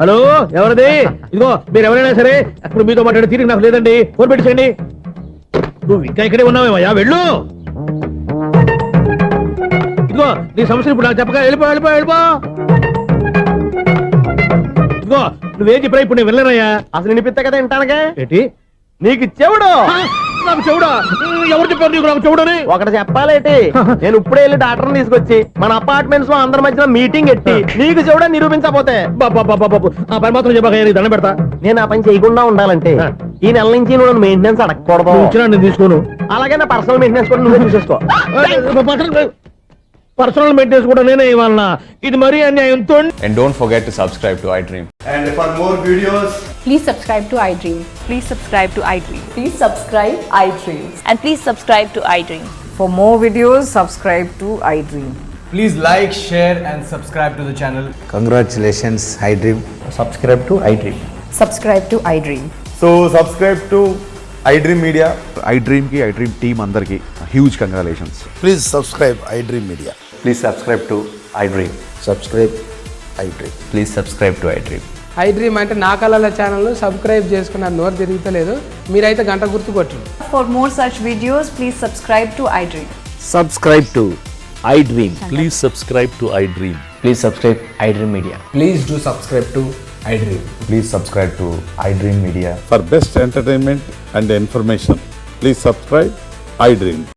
హలో, ఎవరిది? ఇదిగో మీరు ఎవరైనా సరే ఇప్పుడు మీతో మాట్లాడే తీరిక నాకు లేదండి, ఫోన్ పెట్టేసేయండి. నువ్వు ఇంకా ఇక్కడే ఉన్నావేమయ్యా, వెళ్ళు. ఇదిగో నీ సమస్యలు ఇప్పుడు నాకు చెప్పక వెళ్ళిపో వెళ్ళిపో వెళ్ళిపో. ఇదిగో నువ్వేం చెప్పరా ఇప్పుడు నేను వెళ్ళానయ్యా. అసలు వినిపిస్తా కదా వింటానగా. ఏంటి నీకు చెవుడు? నాకు చెవుడా? ఎవరు చెప్పారు నీకు నాకు చెవుడని? ఒకటి చెప్పాలేటి, నేను ఇప్పుడే వెళ్ళి డాక్టర్ తీసుకొచ్చి మన అపార్ట్మెంట్స్ లో అందరి మధ్యన మీటింగ్ ఎట్టి నీకు చెవుడా నిరూపించకపోతే ఆ పని మాత్రం చెప్పాక దండం పెడతా. నేను ఆ పని చేయకుండా ఉండాలంటే ఈ నెల నుంచి నువ్వు మెయింటెనెన్స్ అడగకూడదు. ఇచ్చినా నేను తీసుకోను. అలాగే నా పర్సనల్ మెయింటెనెన్స్ కూడా నువ్వే చూసేసుకో. పర్సనల్ మెయింటెనెన్స్ కూడా నేనే ఇవ్వాలన్నా? ఇది మరీ అన్యాయంతో. And don't forget to subscribe to iDream. And for more videos, Please subscribe to iDream. Please subscribe to iDream. Please subscribe iDream. And please subscribe to iDream. For more videos, subscribe to iDream. Please like, share and subscribe to the channel. Congratulations, iDream. Subscribe to iDream. Subscribe to iDream. So subscribe to iDream Media. iDream ki iDream team andarki huge congratulations. Please subscribe iDream media. Please subscribe to iDream. Subscribe iDream. Please subscribe to iDream. iDream అంటే నా కళల channel subscribe చేసుకున్న నోరు తిరుగుతలేదు. మీరైతే గంట గుర్తు కొట్టండి. For more such videos, please subscribe to iDream. Subscribe to iDream. Please subscribe to iDream. Please subscribe iDream Media. Please do subscribe to iDream. Please subscribe to iDream Media. For best entertainment and information, please subscribe iDream.